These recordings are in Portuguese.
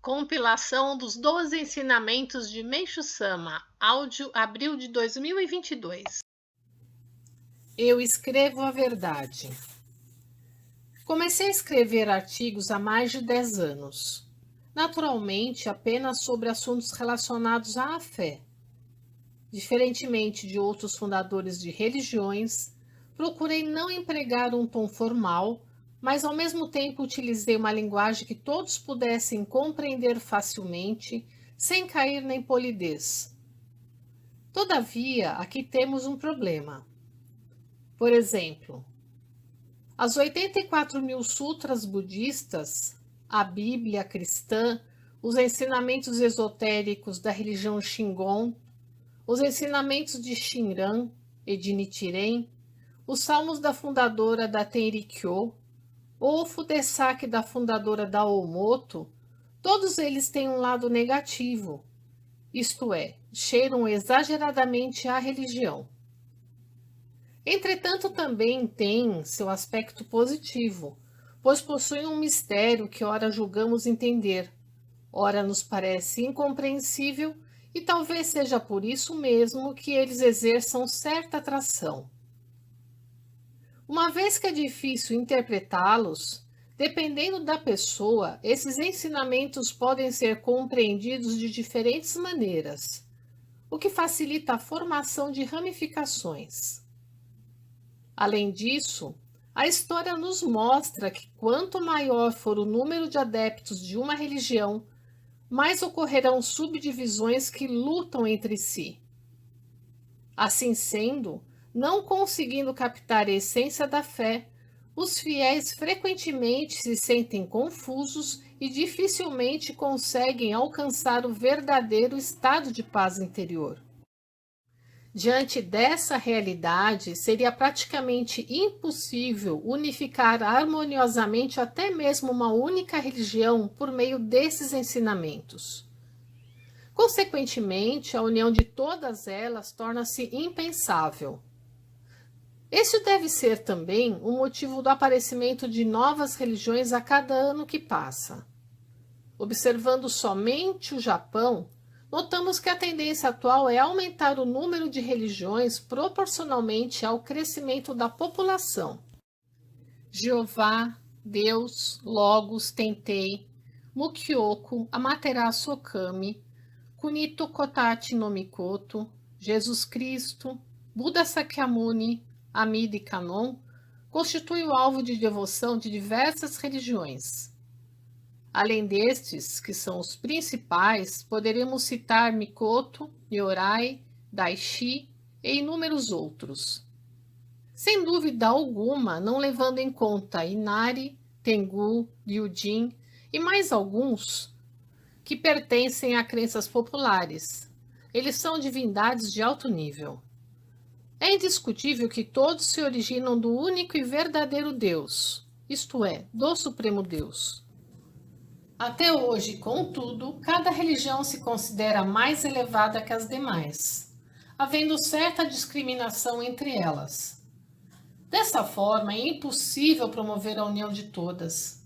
Compilação dos 12 ensinamentos de Meishu Sama, áudio abril de 2022. Eu escrevo a verdade. Comecei a escrever artigos há mais de 10 anos. Naturalmente, apenas sobre assuntos relacionados à fé. Diferentemente de outros fundadores de religiões, procurei não empregar um tom formal, mas ao mesmo tempo utilizei uma linguagem que todos pudessem compreender facilmente, sem cair na impolidez. Todavia, aqui temos um problema. Por exemplo, as 84.000 sutras budistas, a Bíblia cristã, os ensinamentos esotéricos da religião Shingon, os ensinamentos de Shinran e de Nichiren, os salmos da fundadora da Tenrikyo, ou o Fudesaki da fundadora da Oomoto, todos eles têm um lado negativo, isto é, cheiram exageradamente à religião. Entretanto, também tem seu aspecto positivo, pois possuem um mistério que ora julgamos entender, ora nos parece incompreensível e talvez seja por isso mesmo que eles exerçam certa atração. Uma vez que é difícil interpretá-los, dependendo da pessoa, esses ensinamentos podem ser compreendidos de diferentes maneiras, o que facilita a formação de ramificações. Além disso, a história nos mostra que quanto maior for o número de adeptos de uma religião, mais ocorrerão subdivisões que lutam entre si. Assim sendo, não conseguindo captar a essência da fé, os fiéis frequentemente se sentem confusos e dificilmente conseguem alcançar o verdadeiro estado de paz interior. Diante dessa realidade, seria praticamente impossível unificar harmoniosamente até mesmo uma única religião por meio desses ensinamentos. Consequentemente, a união de todas elas torna-se impensável. Este deve ser também o motivo do aparecimento de novas religiões a cada ano que passa. Observando somente o Japão, notamos que a tendência atual é aumentar o número de religiões proporcionalmente ao crescimento da população. Jeová, Deus, Logos, Tentei, Mukyoku, Amaterasu Okami, Kunito Kotachi no Mikoto, Jesus Cristo, Buda Sakyamuni, Amida e Kanon constituem o alvo de devoção de diversas religiões. Além destes, que são os principais, poderemos citar Mikoto, Nyorai, Daishi e inúmeros outros. Sem dúvida alguma, não levando em conta Inari, Tengu, Ryujin e mais alguns que pertencem a crenças populares. Eles são divindades de alto nível. É indiscutível que todos se originam do único e verdadeiro Deus, isto é, do Supremo Deus. Até hoje, contudo, cada religião se considera mais elevada que as demais, havendo certa discriminação entre elas. Dessa forma, é impossível promover a união de todas.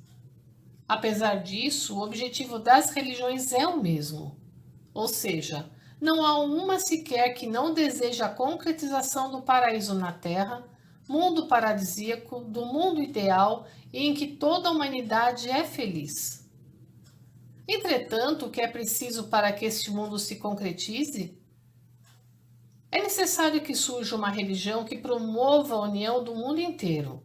Apesar disso, o objetivo das religiões é o mesmo, ou seja, não há uma sequer que não deseje a concretização do paraíso na Terra, mundo paradisíaco, do mundo ideal e em que toda a humanidade é feliz. Entretanto, o que é preciso para que este mundo se concretize? É necessário que surja uma religião que promova a união do mundo inteiro.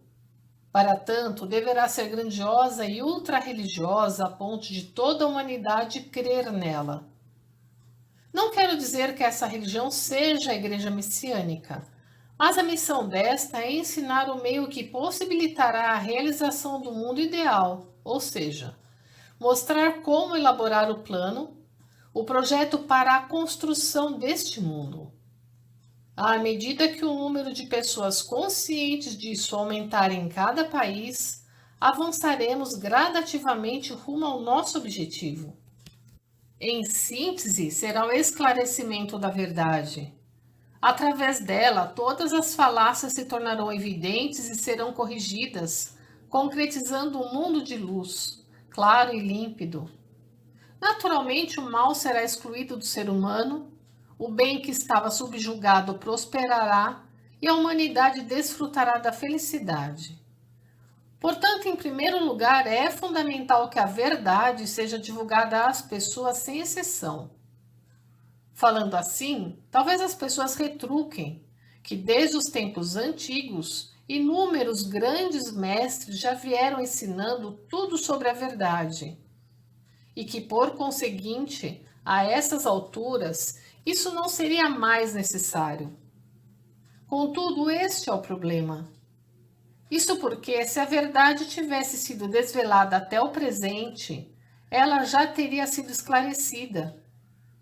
Para tanto, deverá ser grandiosa e ultra-religiosa a ponto de toda a humanidade crer nela. Não quero dizer que essa religião seja a Igreja Messiânica, mas a missão desta é ensinar o meio que possibilitará a realização do mundo ideal, ou seja, mostrar como elaborar o plano, o projeto para a construção deste mundo. À medida que o número de pessoas conscientes disso aumentar em cada país, avançaremos gradativamente rumo ao nosso objetivo. Em síntese, será o esclarecimento da verdade. Através dela, todas as falácias se tornarão evidentes e serão corrigidas, concretizando um mundo de luz, claro e límpido. Naturalmente, o mal será excluído do ser humano, o bem que estava subjugado prosperará e a humanidade desfrutará da felicidade. Portanto, em primeiro lugar, é fundamental que a verdade seja divulgada às pessoas sem exceção. Falando assim, talvez as pessoas retruquem que desde os tempos antigos, inúmeros grandes mestres já vieram ensinando tudo sobre a verdade e que, por conseguinte, a essas alturas, isso não seria mais necessário. Contudo, este é o problema. Isso porque, se a verdade tivesse sido desvelada até o presente, ela já teria sido esclarecida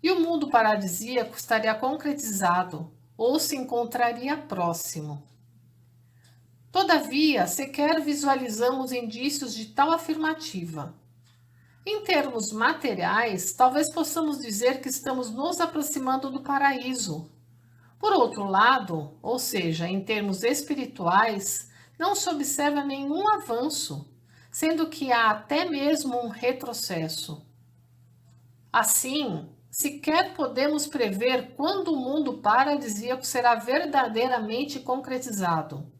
e o mundo paradisíaco estaria concretizado ou se encontraria próximo. Todavia, sequer visualizamos indícios de tal afirmativa. Em termos materiais, talvez possamos dizer que estamos nos aproximando do paraíso. Por outro lado, ou seja, em termos espirituais, não se observa nenhum avanço, sendo que há até mesmo um retrocesso. Assim, sequer podemos prever quando o mundo paradisíaco será verdadeiramente concretizado.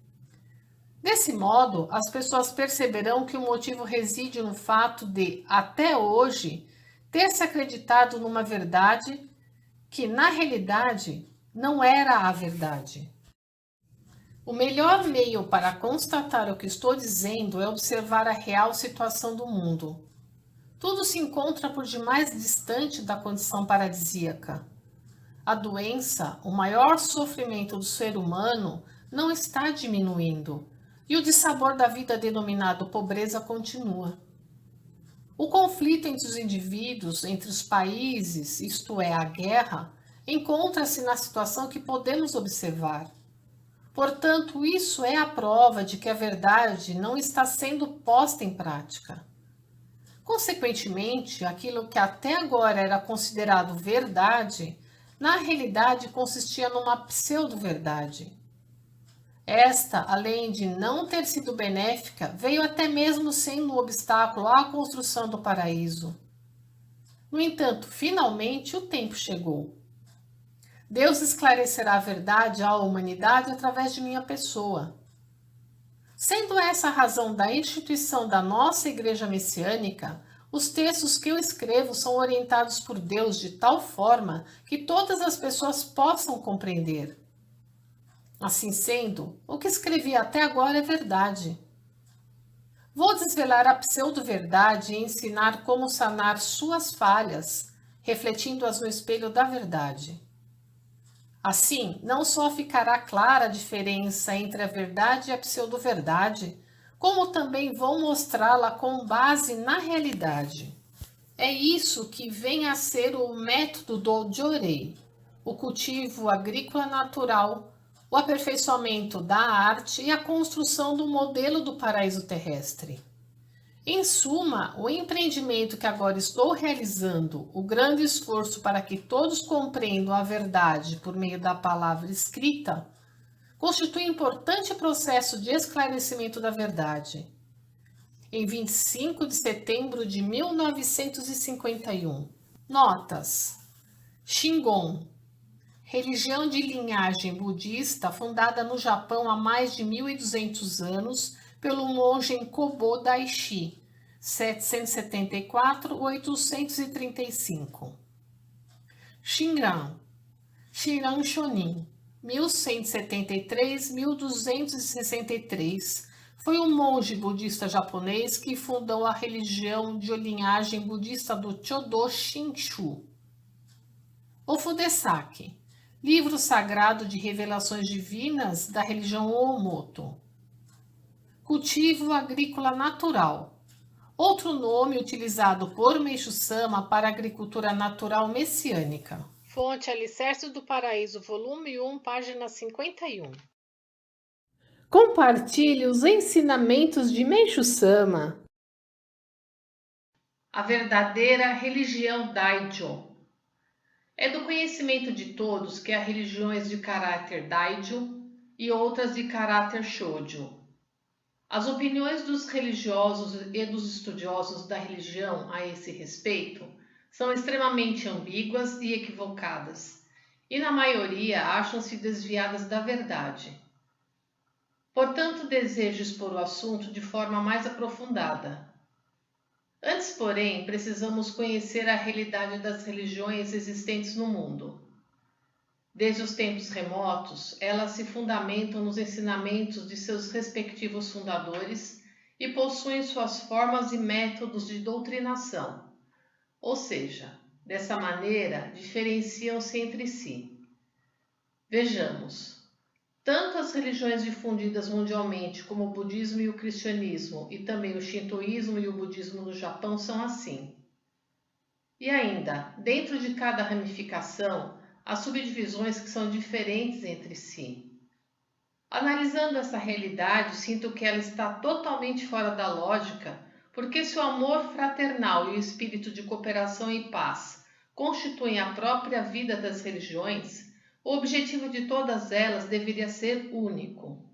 Desse modo, as pessoas perceberão que o motivo reside no fato de, até hoje, ter se acreditado numa verdade que, na realidade, não era a verdade. O melhor meio para constatar o que estou dizendo é observar a real situação do mundo. Tudo se encontra por demais distante da condição paradisíaca. A doença, o maior sofrimento do ser humano, não está diminuindo, e o dissabor da vida denominado pobreza continua. O conflito entre os indivíduos, entre os países, isto é, a guerra, encontra-se na situação que podemos observar. Portanto, isso é a prova de que a verdade não está sendo posta em prática. Consequentemente, aquilo que até agora era considerado verdade, na realidade consistia numa pseudo-verdade. Esta, além de não ter sido benéfica, veio até mesmo sendo um obstáculo à construção do paraíso. No entanto, finalmente o tempo chegou. Deus esclarecerá a verdade à humanidade através de minha pessoa. Sendo essa a razão da instituição da nossa Igreja Messiânica, os textos que eu escrevo são orientados por Deus de tal forma que todas as pessoas possam compreender. Assim sendo, o que escrevi até agora é verdade. Vou desvelar a pseudo-verdade e ensinar como sanar suas falhas, refletindo-as no espelho da verdade. Assim, não só ficará clara a diferença entre a verdade e a pseudo-verdade, como também vou mostrá-la com base na realidade. É isso que vem a ser o método do Jorei, o cultivo agrícola natural, o aperfeiçoamento da arte e a construção do modelo do paraíso terrestre. Em suma, o empreendimento que agora estou realizando, o grande esforço para que todos compreendam a verdade por meio da palavra escrita, constitui um importante processo de esclarecimento da verdade. Em 25 de setembro de 1951. Notas. Shingon. Religião de linhagem budista fundada no Japão há mais de 1.200 anos pelo monge Kobo Daishi, 774-835. Shinran. Shinran Shonin, 1173-1263. Foi um monge budista japonês que fundou a religião de linhagem budista do Chodo Shinshu. O Fudesaki. Livro sagrado de revelações divinas da religião Oomoto. Cultivo agrícola natural. Outro nome utilizado por Meishu Sama para agricultura natural messiânica. Fonte Alicerce do Paraíso, volume 1, página 51. Compartilhe os ensinamentos de Meishu Sama. A verdadeira religião Daijo. É do conhecimento de todos que há religiões de caráter Daijo e outras de caráter Shoujo. As opiniões dos religiosos e dos estudiosos da religião a esse respeito São extremamente ambíguas e equivocadas, e na maioria acham-se desviadas da verdade. Portanto, desejo expor o assunto de forma mais aprofundada. Antes, porém, precisamos conhecer a realidade das religiões existentes no mundo. Desde os tempos remotos, elas se fundamentam nos ensinamentos de seus respectivos fundadores e possuem suas formas e métodos de doutrinação, ou seja, dessa maneira diferenciam-se entre si. Vejamos. Tanto as religiões difundidas mundialmente como o budismo e o cristianismo e também o shintoísmo e o budismo no Japão são assim. E ainda, dentro de cada ramificação, há subdivisões que são diferentes entre si. Analisando essa realidade, sinto que ela está totalmente fora da lógica, porque se o amor fraternal e o espírito de cooperação e paz constituem a própria vida das religiões, o objetivo de todas elas deveria ser único.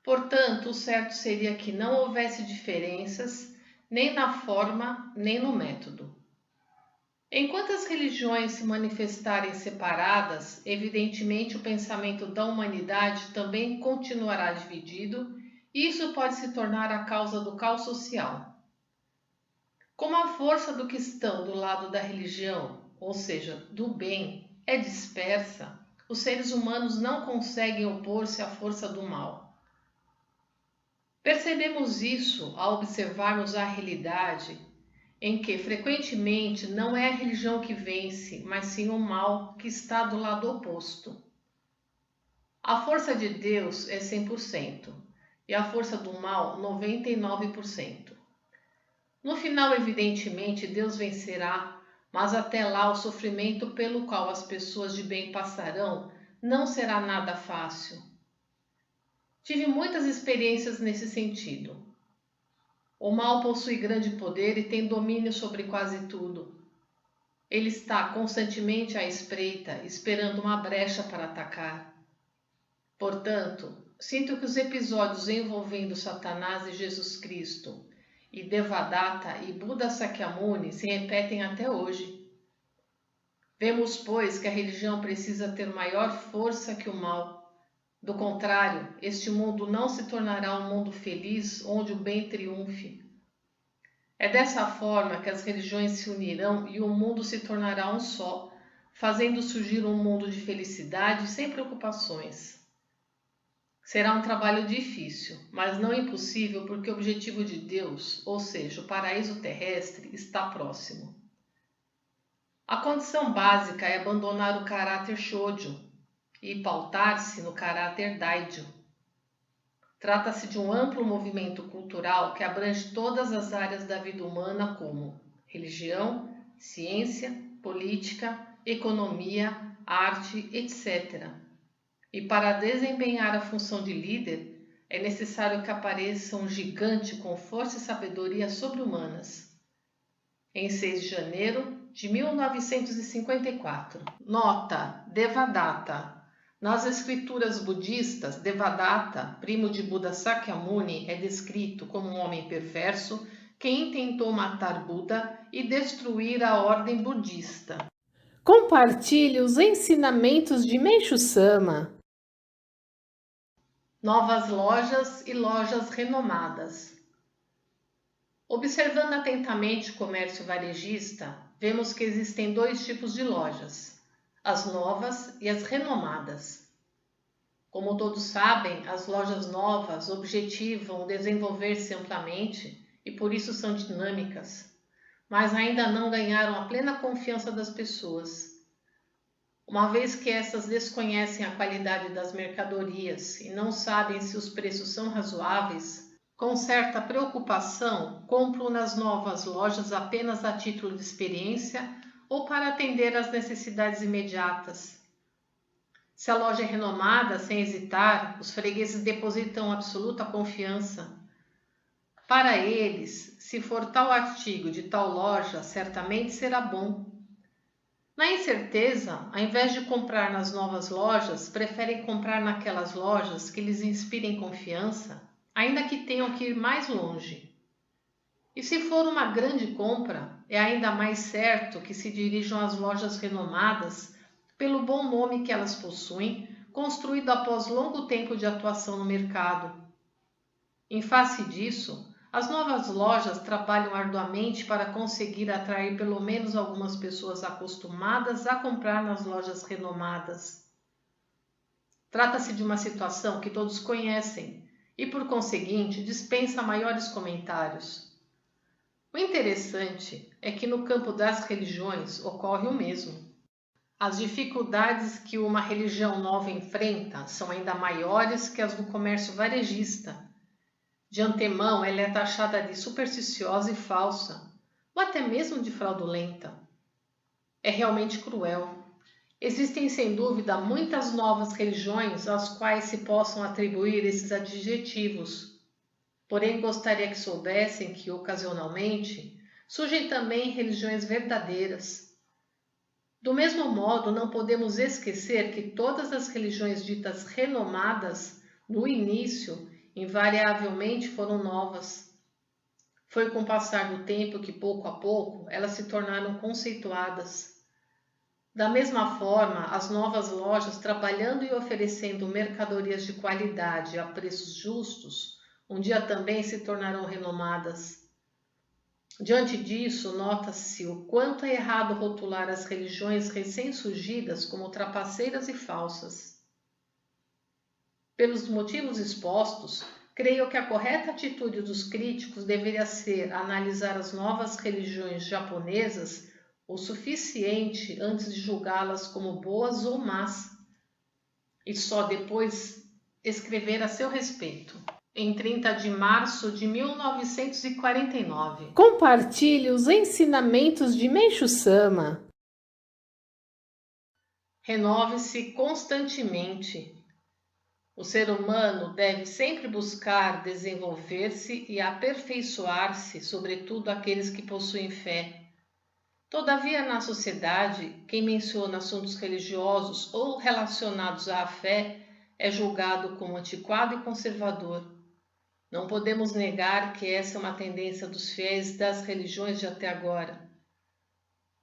Portanto, o certo seria que não houvesse diferenças nem na forma nem no método. Enquanto as religiões se manifestarem separadas, evidentemente o pensamento da humanidade também continuará dividido e isso pode se tornar a causa do caos social. Como a força do cristão do lado da religião, ou seja, do bem, é dispersa, os seres humanos não conseguem opor-se à força do mal. Percebemos isso ao observarmos a realidade em que, frequentemente, não é a religião que vence, mas sim o mal que está do lado oposto. A força de Deus é 100% e a força do mal 99%. No final, evidentemente, Deus vencerá, mas até lá o sofrimento pelo qual as pessoas de bem passarão não será nada fácil. Tive muitas experiências nesse sentido. O mal possui grande poder e tem domínio sobre quase tudo. Ele está constantemente à espreita, esperando uma brecha para atacar. Portanto, sinto que os episódios envolvendo Satanás e Jesus Cristo, e Devadatta e Buda Sakyamuni se repetem até hoje. Vemos, pois, que a religião precisa ter maior força que o mal. Do contrário, este mundo não se tornará um mundo feliz onde o bem triunfe. É dessa forma que as religiões se unirão e o mundo se tornará um só, fazendo surgir um mundo de felicidade sem preocupações. Será um trabalho difícil, mas não impossível porque o objetivo de Deus, ou seja, o paraíso terrestre, está próximo. A condição básica é abandonar o caráter Shōjo e pautar-se no caráter Daijo. Trata-se de um amplo movimento cultural que abrange todas as áreas da vida humana como religião, ciência, política, economia, arte, etc. E para desempenhar a função de líder, é necessário que apareça um gigante com força e sabedoria sobre-humanas. Em 6 de janeiro de 1954. Nota: Devadatta. Nas escrituras budistas, Devadatta, primo de Buda Sakyamuni, é descrito como um homem perverso que intentou matar Buda e destruir a ordem budista. Compartilhe os ensinamentos de Meishu-sama. Novas lojas e lojas renomadas. Observando atentamente o comércio varejista, vemos que existem 2 tipos de lojas, as novas e as renomadas. Como todos sabem, as lojas novas objetivam desenvolver-se amplamente e por isso são dinâmicas, mas ainda não ganharam a plena confiança das pessoas. Uma vez que essas desconhecem a qualidade das mercadorias e não sabem se os preços são razoáveis, com certa preocupação, compram nas novas lojas apenas a título de experiência ou para atender às necessidades imediatas. Se a loja é renomada, sem hesitar, os fregueses depositam absoluta confiança. Para eles, se for tal artigo de tal loja, certamente será bom. Na incerteza, ao invés de comprar nas novas lojas, preferem comprar naquelas lojas que lhes inspirem confiança, ainda que tenham que ir mais longe. E se for uma grande compra, é ainda mais certo que se dirijam às lojas renomadas pelo bom nome que elas possuem, construído após longo tempo de atuação no mercado. Em face disso, as novas lojas trabalham arduamente para conseguir atrair pelo menos algumas pessoas acostumadas a comprar nas lojas renomadas. Trata-se de uma situação que todos conhecem e, por conseguinte, dispensa maiores comentários. O interessante é que no campo das religiões ocorre o mesmo. As dificuldades que uma religião nova enfrenta são ainda maiores que as do comércio varejista. De antemão, ela é taxada de supersticiosa e falsa, ou até mesmo de fraudulenta. É realmente cruel. Existem, sem dúvida, muitas novas religiões às quais se possam atribuir esses adjetivos. Porém, gostaria que soubessem que, ocasionalmente, surgem também religiões verdadeiras. Do mesmo modo, não podemos esquecer que todas as religiões ditas renomadas, no início, invariavelmente foram novas. Foi com o passar do tempo que, pouco a pouco, elas se tornaram conceituadas. Da mesma forma, as novas lojas, trabalhando e oferecendo mercadorias de qualidade a preços justos, um dia também se tornarão renomadas. Diante disso, nota-se o quanto é errado rotular as religiões recém-surgidas como trapaceiras e falsas. Pelos motivos expostos, creio que a correta atitude dos críticos deveria ser analisar as novas religiões japonesas o suficiente antes de julgá-las como boas ou más, e só depois escrever a seu respeito. Em 30 de março de 1949. Compartilhe os ensinamentos de Meishu-sama. Renove-se constantemente. O ser humano deve sempre buscar desenvolver-se e aperfeiçoar-se, sobretudo aqueles que possuem fé. Todavia, na sociedade, quem menciona assuntos religiosos ou relacionados à fé é julgado como antiquado e conservador. Não podemos negar que essa é uma tendência dos fiéis das religiões de até agora.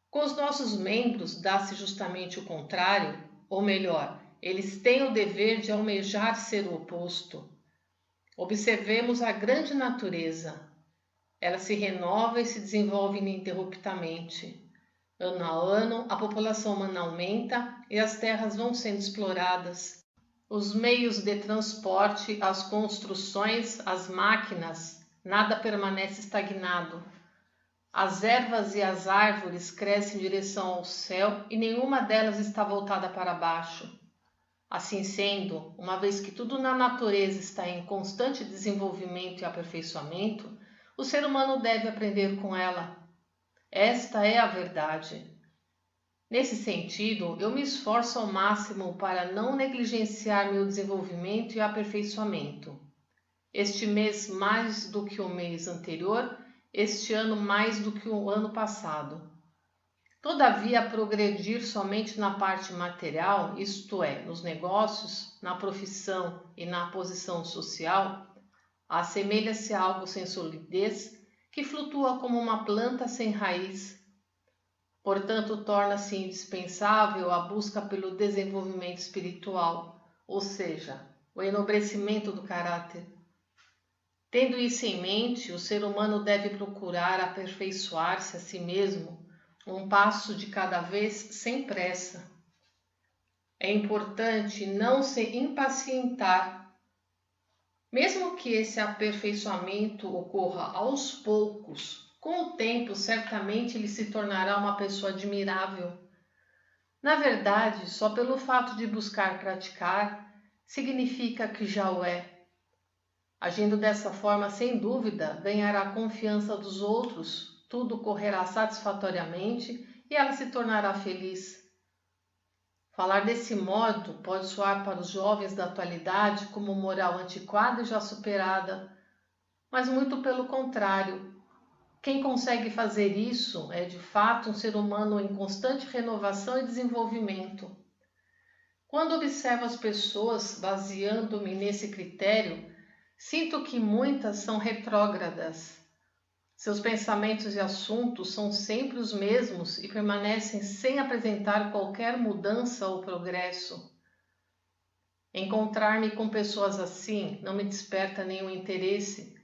Com os nossos membros dá-se justamente o contrário, ou melhor, eles têm o dever de almejar ser o oposto. Observemos a grande natureza. Ela se renova e se desenvolve ininterruptamente. Ano a ano, a população humana aumenta e as terras vão sendo exploradas. Os meios de transporte, as construções, as máquinas, nada permanece estagnado. As ervas e as árvores crescem em direção ao céu e nenhuma delas está voltada para baixo. Assim sendo, uma vez que tudo na natureza está em constante desenvolvimento e aperfeiçoamento, o ser humano deve aprender com ela. Esta é a verdade. Nesse sentido, eu me esforço ao máximo para não negligenciar meu desenvolvimento e aperfeiçoamento. Este mês mais do que o mês anterior, este ano mais do que o ano passado. Todavia, progredir somente na parte material, isto é, nos negócios, na profissão e na posição social, assemelha-se a algo sem solidez que flutua como uma planta sem raiz. Portanto, torna-se indispensável a busca pelo desenvolvimento espiritual, ou seja, o enobrecimento do caráter. Tendo isso em mente, o ser humano deve procurar aperfeiçoar-se a si mesmo, um passo de cada vez sem pressa. É importante não se impacientar. Mesmo que esse aperfeiçoamento ocorra aos poucos, com o tempo certamente ele se tornará uma pessoa admirável. Na verdade, só pelo fato de buscar praticar, significa que já o é. Agindo dessa forma, sem dúvida, ganhará a confiança dos outros, tudo correrá satisfatoriamente e ela se tornará feliz. Falar desse modo pode soar para os jovens da atualidade como moral antiquada e já superada, mas muito pelo contrário. Quem consegue fazer isso é, de fato, um ser humano em constante renovação e desenvolvimento. Quando observo as pessoas baseando-me nesse critério, sinto que muitas são retrógradas. Seus pensamentos e assuntos são sempre os mesmos e permanecem sem apresentar qualquer mudança ou progresso. Encontrar-me com pessoas assim não me desperta nenhum interesse,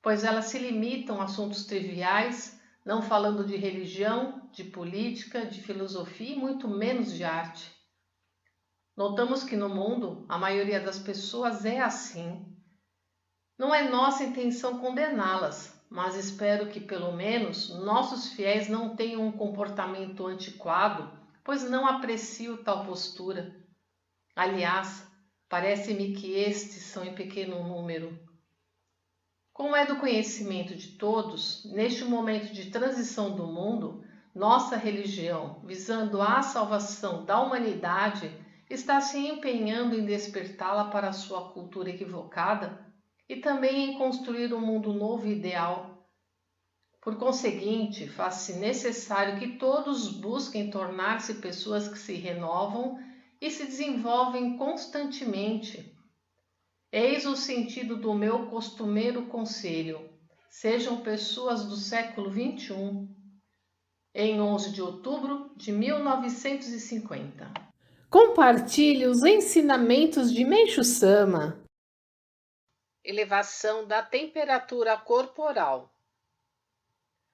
pois elas se limitam a assuntos triviais, não falando de religião, de política, de filosofia e muito menos de arte. Notamos que no mundo a maioria das pessoas é assim. Não é nossa intenção condená-las, mas espero que pelo menos nossos fiéis não tenham um comportamento antiquado, pois não aprecio tal postura. Aliás, parece-me que estes são em pequeno número. Como é do conhecimento de todos, neste momento de transição do mundo, nossa religião, visando a salvação da humanidade, está se empenhando em despertá-la para a sua cultura equivocada e também em construir um mundo novo e ideal. Por conseguinte, faz-se necessário que todos busquem tornar-se pessoas que se renovam e se desenvolvem constantemente. Eis o sentido do meu costumeiro conselho: sejam pessoas do século XXI. Em 11 de outubro de 1950. Compartilhe os ensinamentos de Meixo Sama. Elevação da temperatura corporal.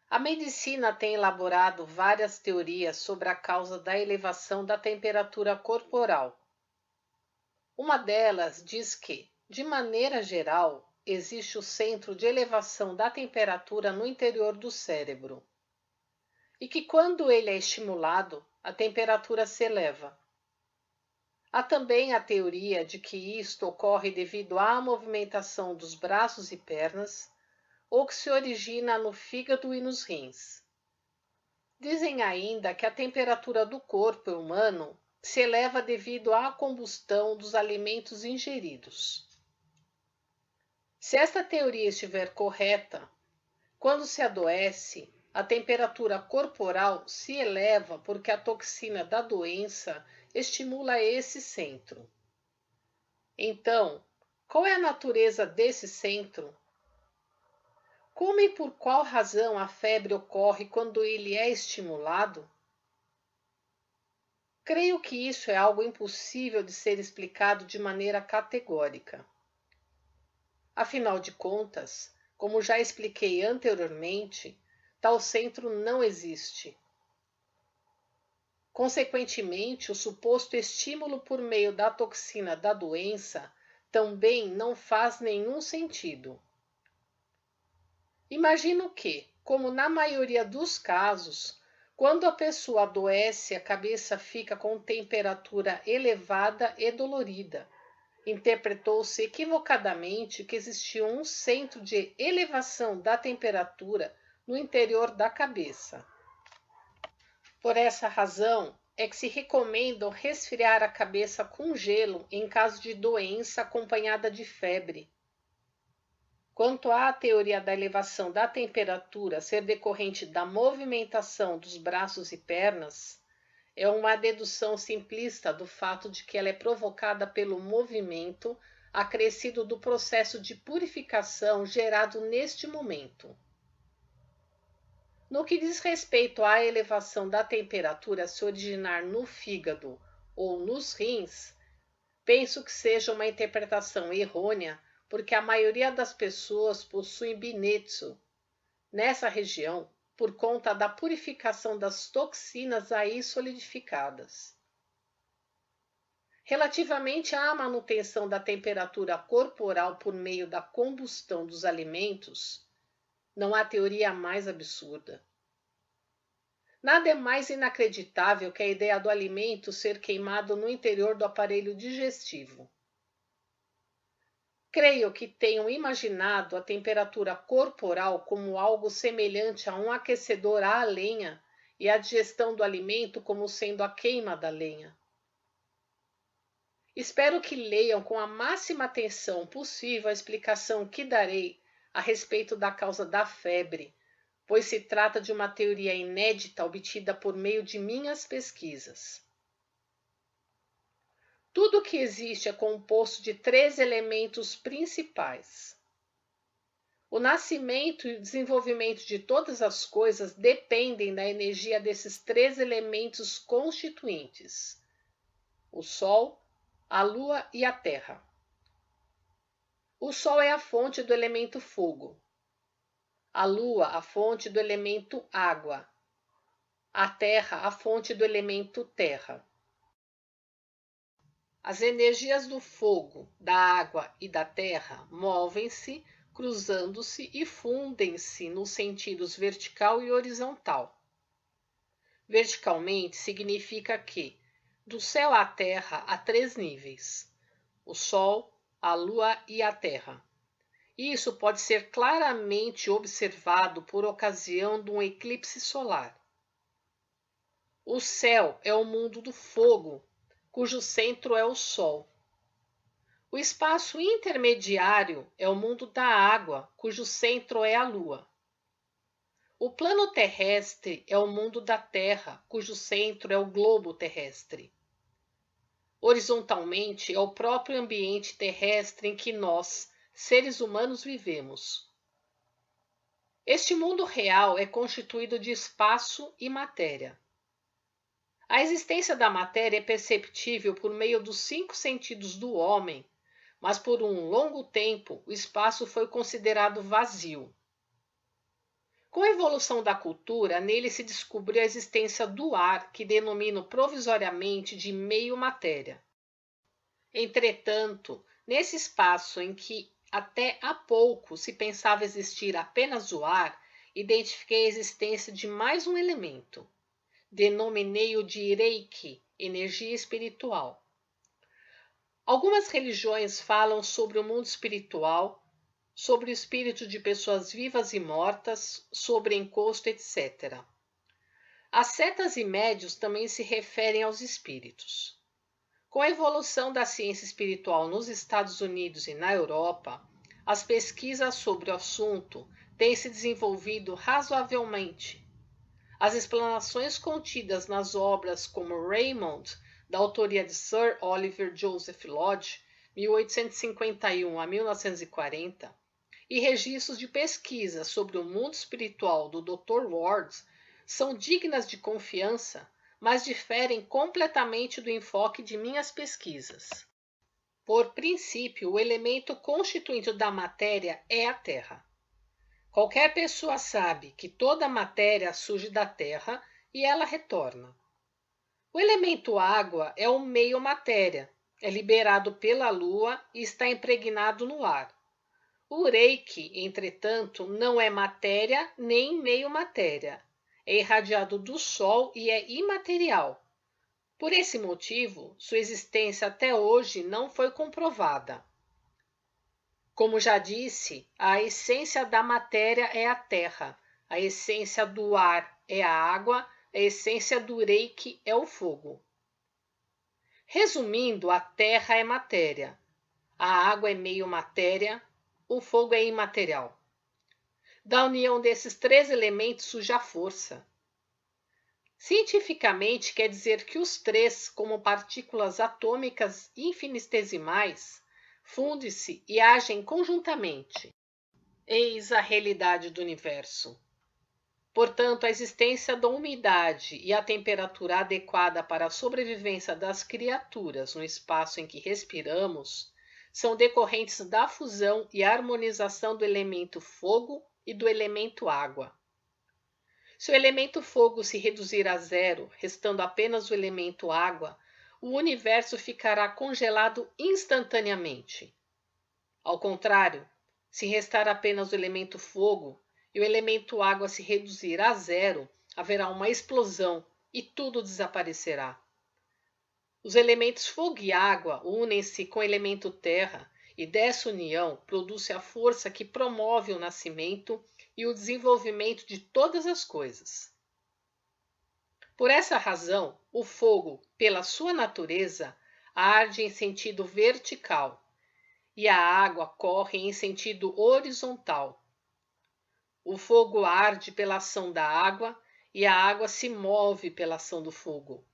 A medicina tem elaborado várias teorias sobre a causa da elevação da temperatura corporal. Uma delas diz que, de maneira geral, existe o centro de elevação da temperatura no interior do cérebro, e que quando ele é estimulado, a temperatura se eleva. Há também a teoria de que isto ocorre devido à movimentação dos braços e pernas, ou que se origina no fígado e nos rins. Dizem ainda que a temperatura do corpo humano se eleva devido à combustão dos alimentos ingeridos. Se esta teoria estiver correta, quando se adoece, a temperatura corporal se eleva porque a toxina da doença estimula esse centro. Então, qual é a natureza desse centro? Como e por qual razão a febre ocorre quando ele é estimulado? Creio que isso é algo impossível de ser explicado de maneira categórica. Afinal de contas, como já expliquei anteriormente, tal centro não existe. Consequentemente, o suposto estímulo por meio da toxina da doença também não faz nenhum sentido. Imagino que, como na maioria dos casos, quando a pessoa adoece, a cabeça fica com temperatura elevada e dolorida. Interpretou-se equivocadamente que existia um centro de elevação da temperatura no interior da cabeça. Por essa razão, é que se recomenda resfriar a cabeça com gelo em caso de doença acompanhada de febre. Quanto à teoria da elevação da temperatura ser decorrente da movimentação dos braços e pernas, é uma dedução simplista do fato de que ela é provocada pelo movimento acrescido do processo de purificação gerado neste momento. No que diz respeito à elevação da temperatura se originar no fígado ou nos rins, penso que seja uma interpretação errônea, porque a maioria das pessoas possui binetsu nessa região por conta da purificação das toxinas aí solidificadas. Relativamente à manutenção da temperatura corporal por meio da combustão dos alimentos, não há teoria mais absurda. Nada é mais inacreditável que a ideia do alimento ser queimado no interior do aparelho digestivo. Creio que tenham imaginado a temperatura corporal como algo semelhante a um aquecedor à lenha e a digestão do alimento como sendo a queima da lenha. Espero que leiam com a máxima atenção possível a explicação que darei a respeito da causa da febre, pois se trata de uma teoria inédita obtida por meio de minhas pesquisas. Tudo o que existe é composto de 3 elementos principais: O nascimento e o desenvolvimento de todas as coisas dependem da energia desses três elementos constituintes: o Sol, a Lua e a Terra. O Sol é a fonte do elemento fogo, a Lua a fonte do elemento água, a Terra a fonte do elemento terra. As energias do fogo, da água e da terra movem-se, cruzando-se e fundem-se nos sentidos vertical e horizontal. Verticalmente significa que, do céu à terra há três níveis: o Sol, a Lua e a Terra. Isso pode ser claramente observado por ocasião de um eclipse solar. O céu é o mundo do fogo, cujo centro é o Sol. O espaço intermediário é o mundo da água, cujo centro é a Lua. O plano terrestre é o mundo da Terra, cujo centro é o globo terrestre. Horizontalmente é o próprio ambiente terrestre em que nós, seres humanos, vivemos. Este mundo real é constituído de espaço e matéria. A existência da matéria é perceptível por meio dos 5 sentidos do homem, mas por um longo tempo o espaço foi considerado vazio. Com a evolução da cultura, nele se descobriu a existência do ar, que denomino provisoriamente de meio-matéria. Entretanto, nesse espaço em que até há pouco se pensava existir apenas o ar, identifiquei a existência de mais um elemento. Denominei-o de Reiki, energia espiritual. Algumas religiões falam sobre o mundo espiritual, sobre o espírito de pessoas vivas e mortas, sobre encosto, etc. As setas e médios também se referem aos espíritos. Com a evolução da ciência espiritual nos Estados Unidos e na Europa, as pesquisas sobre o assunto têm se desenvolvido razoavelmente. As explanações contidas nas obras como Raymond, da autoria de Sir Oliver Joseph Lodge, 1851 a 1940, e registros de pesquisa sobre o mundo espiritual do Dr. Ward são dignas de confiança, mas diferem completamente do enfoque de minhas pesquisas. Por princípio, o elemento constituinte da matéria é a Terra. Qualquer pessoa sabe que toda a matéria surge da Terra e ela retorna. O elemento água é o meio-matéria, é liberado pela Lua e está impregnado no ar. O Reiki, entretanto, não é matéria nem meio-matéria. É irradiado do Sol e é imaterial. Por esse motivo, sua existência até hoje não foi comprovada. Como já disse, a essência da matéria é a terra, a essência do ar é a água, a essência do Reiki é o fogo. Resumindo, a terra é matéria, a água é meio matéria, o fogo é imaterial. Da união desses três elementos surge a força. Cientificamente, quer dizer que os três, como partículas atômicas infinitesimais, fundem-se e agem conjuntamente. Eis a realidade do universo. Portanto, a existência da umidade e a temperatura adequada para a sobrevivência das criaturas no espaço em que respiramos são decorrentes da fusão e harmonização do elemento fogo e do elemento água. Se o elemento fogo se reduzir a zero, restando apenas o elemento água, o universo ficará congelado instantaneamente. Ao contrário, se restar apenas o elemento fogo e o elemento água se reduzir a zero, haverá uma explosão e tudo desaparecerá. Os elementos fogo e água unem-se com o elemento terra e dessa união produz-se a força que promove o nascimento e o desenvolvimento de todas as coisas. Por essa razão, o fogo, pela sua natureza, arde em sentido vertical e a água corre em sentido horizontal. O fogo arde pela ação da água e a água se move pela ação do fogo.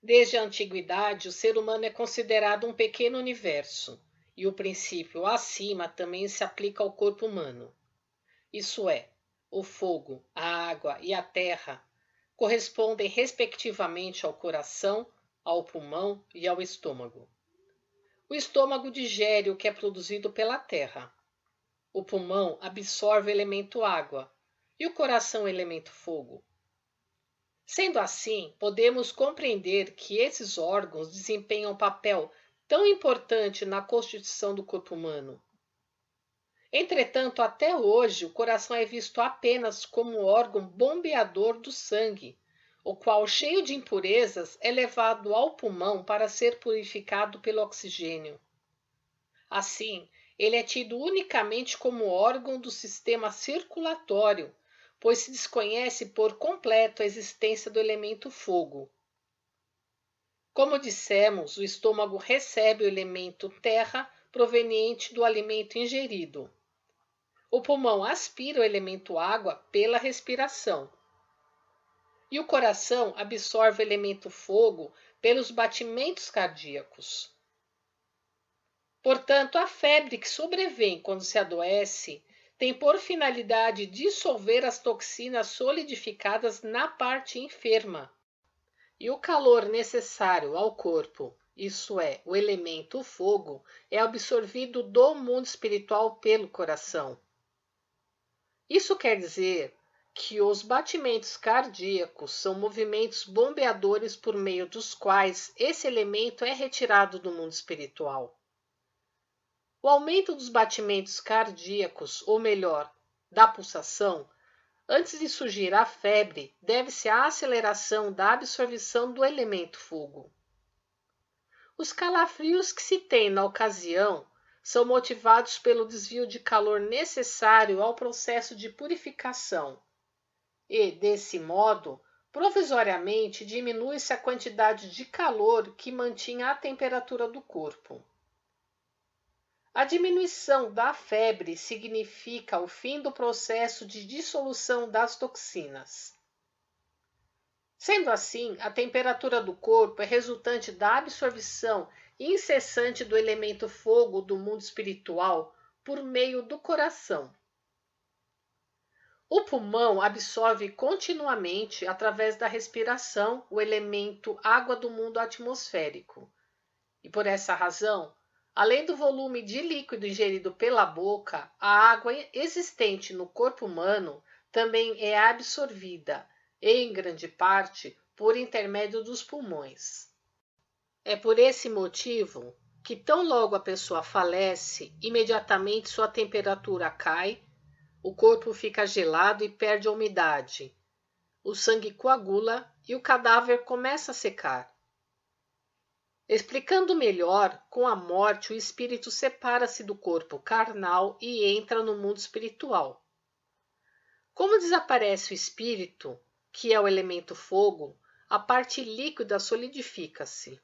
Desde a antiguidade, o ser humano é considerado um pequeno universo e o princípio acima também se aplica ao corpo humano. Isso é, o fogo, a água e a terra correspondem respectivamente ao coração, ao pulmão e ao estômago. O estômago digere o que é produzido pela terra. O pulmão absorve o elemento água e o coração o elemento fogo. Sendo assim, podemos compreender que esses órgãos desempenham um papel tão importante na constituição do corpo humano. Entretanto, até hoje, o coração é visto apenas como órgão bombeador do sangue, o qual, cheio de impurezas, é levado ao pulmão para ser purificado pelo oxigênio. Assim, ele é tido unicamente como órgão do sistema circulatório, pois se desconhece por completo a existência do elemento fogo. Como dissemos, o estômago recebe o elemento terra proveniente do alimento ingerido. O pulmão aspira o elemento água pela respiração. E o coração absorve o elemento fogo pelos batimentos cardíacos. Portanto, a febre que sobrevém quando se adoece tem por finalidade dissolver as toxinas solidificadas na parte enferma. E o calor necessário ao corpo, isso é, o elemento fogo, é absorvido do mundo espiritual pelo coração. Isso quer dizer que os batimentos cardíacos são movimentos bombeadores por meio dos quais esse elemento é retirado do mundo espiritual. O aumento dos batimentos cardíacos, ou melhor, da pulsação, antes de surgir a febre, deve-se à aceleração da absorção do elemento fogo. Os calafrios que se tem na ocasião são motivados pelo desvio de calor necessário ao processo de purificação e, desse modo, provisoriamente diminui-se a quantidade de calor que mantinha a temperatura do corpo. A diminuição da febre significa o fim do processo de dissolução das toxinas. Sendo assim, a temperatura do corpo é resultante da absorção incessante do elemento fogo do mundo espiritual por meio do coração. O pulmão absorve continuamente, através da respiração, o elemento água do mundo atmosférico. E por essa razão, além do volume de líquido ingerido pela boca, a água existente no corpo humano também é absorvida, em grande parte, por intermédio dos pulmões. É por esse motivo que, tão logo a pessoa falece, imediatamente sua temperatura cai, o corpo fica gelado e perde a umidade, o sangue coagula e o cadáver começa a secar. Explicando melhor, com a morte o espírito separa-se do corpo carnal e entra no mundo espiritual. Como desaparece o espírito, que é o elemento fogo, a parte líquida solidifica-se.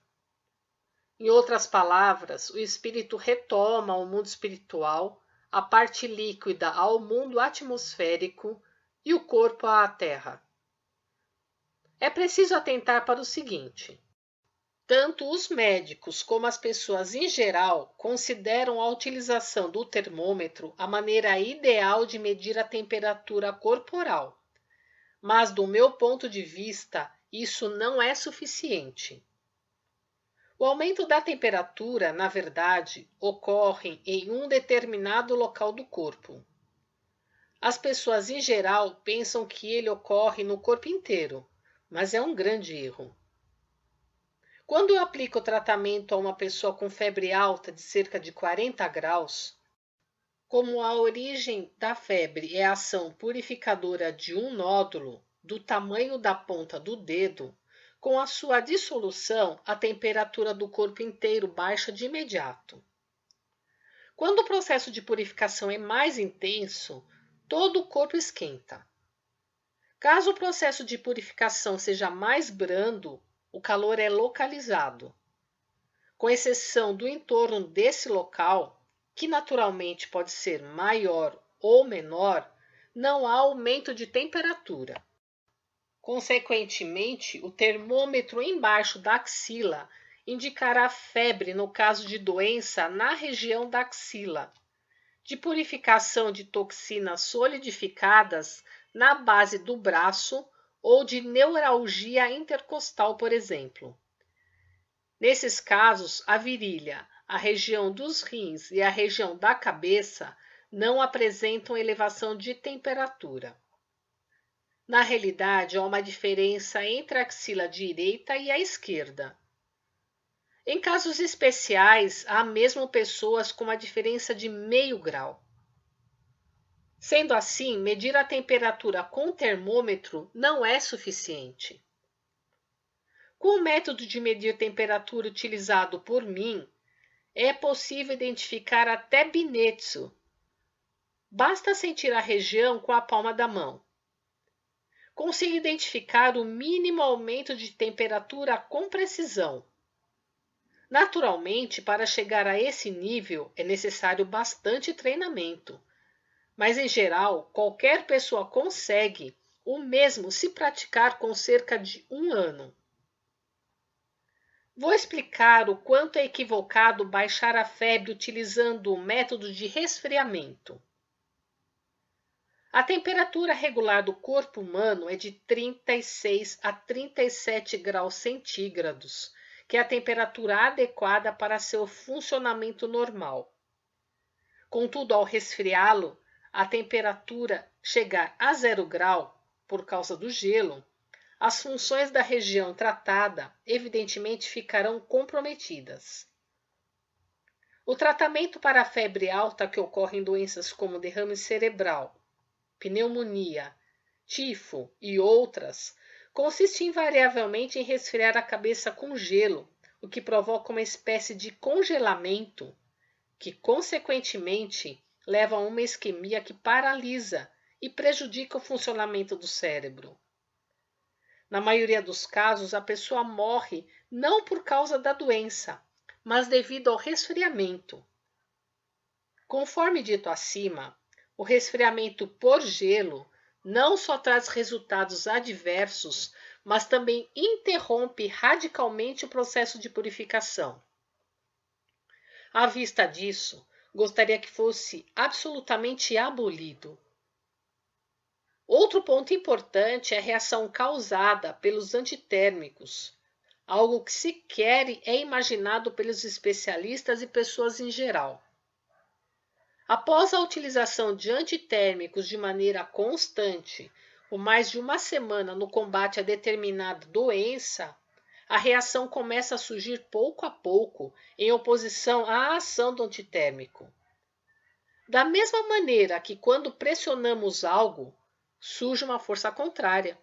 Em outras palavras, o espírito retoma ao mundo espiritual, a parte líquida ao mundo atmosférico e o corpo à terra. É preciso atentar para o seguinte: tanto os médicos como as pessoas em geral consideram a utilização do termômetro a maneira ideal de medir a temperatura corporal. Mas, do meu ponto de vista, isso não é suficiente. O aumento da temperatura, na verdade, ocorre em um determinado local do corpo. As pessoas em geral pensam que ele ocorre no corpo inteiro, mas é um grande erro. Quando eu aplico o tratamento a uma pessoa com febre alta de cerca de 40 graus, como a origem da febre é a ação purificadora de um nódulo do tamanho da ponta do dedo, com a sua dissolução, a temperatura do corpo inteiro baixa de imediato. Quando o processo de purificação é mais intenso, todo o corpo esquenta. Caso o processo de purificação seja mais brando, o calor é localizado. Com exceção do entorno desse local, que naturalmente pode ser maior ou menor, não há aumento de temperatura. Consequentemente, o termômetro embaixo da axila indicará febre no caso de doença na região da axila, de purificação de toxinas solidificadas na base do braço ou de neuralgia intercostal, por exemplo. Nesses casos, a virilha, a região dos rins e a região da cabeça não apresentam elevação de temperatura. Na realidade, há uma diferença entre a axila direita e a esquerda. Em casos especiais, há mesmo pessoas com uma diferença de meio grau. Sendo assim, medir a temperatura com termômetro não é suficiente. Com o método de medir temperatura utilizado por mim, é possível identificar até Binetsu. Basta sentir a região com a palma da mão. Consigo identificar o mínimo aumento de temperatura com precisão. Naturalmente, para chegar a esse nível é necessário bastante treinamento, mas em geral, qualquer pessoa consegue o mesmo se praticar com cerca de 1 ano. Vou explicar o quanto é equivocado baixar a febre utilizando o método de resfriamento. A temperatura regular do corpo humano é de 36 a 37 graus centígrados, que é a temperatura adequada para seu funcionamento normal. Contudo, ao resfriá-lo, a temperatura chegar a 0 grau, por causa do gelo, as funções da região tratada, evidentemente, ficarão comprometidas. O tratamento para a febre alta que ocorre em doenças como derrame cerebral, pneumonia, tifo e outras, consiste invariavelmente em resfriar a cabeça com gelo, o que provoca uma espécie de congelamento, que, consequentemente, leva a uma isquemia que paralisa e prejudica o funcionamento do cérebro. Na maioria dos casos, a pessoa morre não por causa da doença, mas devido ao resfriamento. Conforme dito acima, o resfriamento por gelo não só traz resultados adversos, mas também interrompe radicalmente o processo de purificação. À vista disso, gostaria que fosse absolutamente abolido. Outro ponto importante é a reação causada pelos antitérmicos, algo que sequer é imaginado pelos especialistas e pessoas em geral. Após a utilização de antitérmicos de maneira constante, por mais de 1 semana no combate a determinada doença, a reação começa a surgir pouco a pouco em oposição à ação do antitérmico. Da mesma maneira que quando pressionamos algo, surge uma força contrária.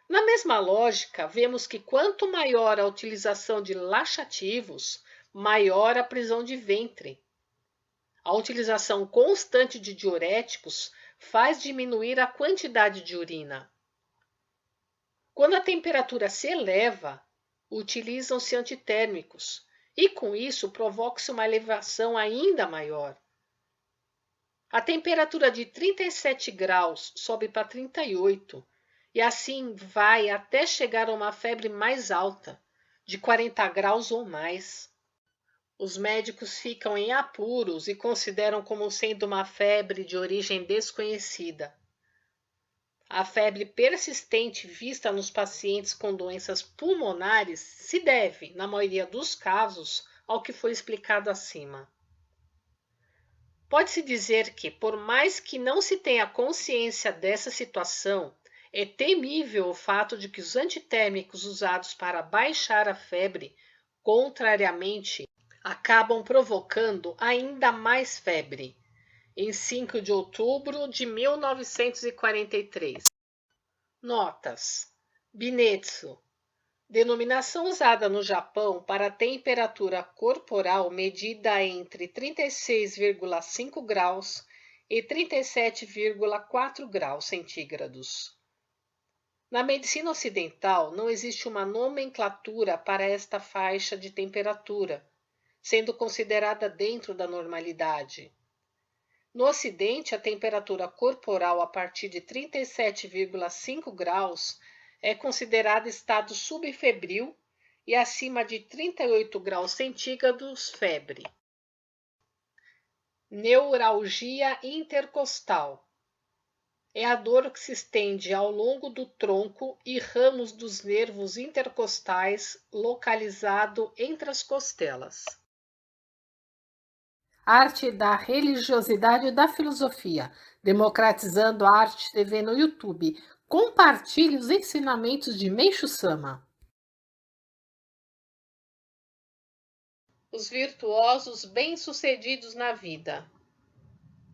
Na mesma lógica, vemos que quanto maior a utilização de laxativos, maior a prisão de ventre. A utilização constante de diuréticos faz diminuir a quantidade de urina. Quando a temperatura se eleva, utilizam-se antitérmicos e, com isso, provoca-se uma elevação ainda maior. A temperatura de 37 graus sobe para 38 e assim vai até chegar a uma febre mais alta, de 40 graus ou mais. Os médicos ficam em apuros e consideram como sendo uma febre de origem desconhecida. A febre persistente vista nos pacientes com doenças pulmonares se deve, na maioria dos casos, ao que foi explicado acima. Pode-se dizer que, por mais que não se tenha consciência dessa situação, é temível o fato de que os antitérmicos usados para baixar a febre, contrariamente, acabam provocando ainda mais febre. Em 5 de outubro de 1943. Notas: Binetsu, denominação usada no Japão para a temperatura corporal medida entre 36,5 graus e 37,4 graus centígrados. Na medicina ocidental, não existe uma nomenclatura para esta faixa de temperatura, sendo considerada dentro da normalidade. No Ocidente, a temperatura corporal a partir de 37,5 graus é considerada estado subfebril e acima de 38 graus centígrados, febre. Neuralgia intercostal. É a dor que se estende ao longo do tronco e ramos dos nervos intercostais, localizado entre as costelas. Arte da religiosidade e da filosofia, democratizando a arte TV no YouTube. Compartilhe os ensinamentos de Meixo Sama. Os virtuosos bem-sucedidos na vida.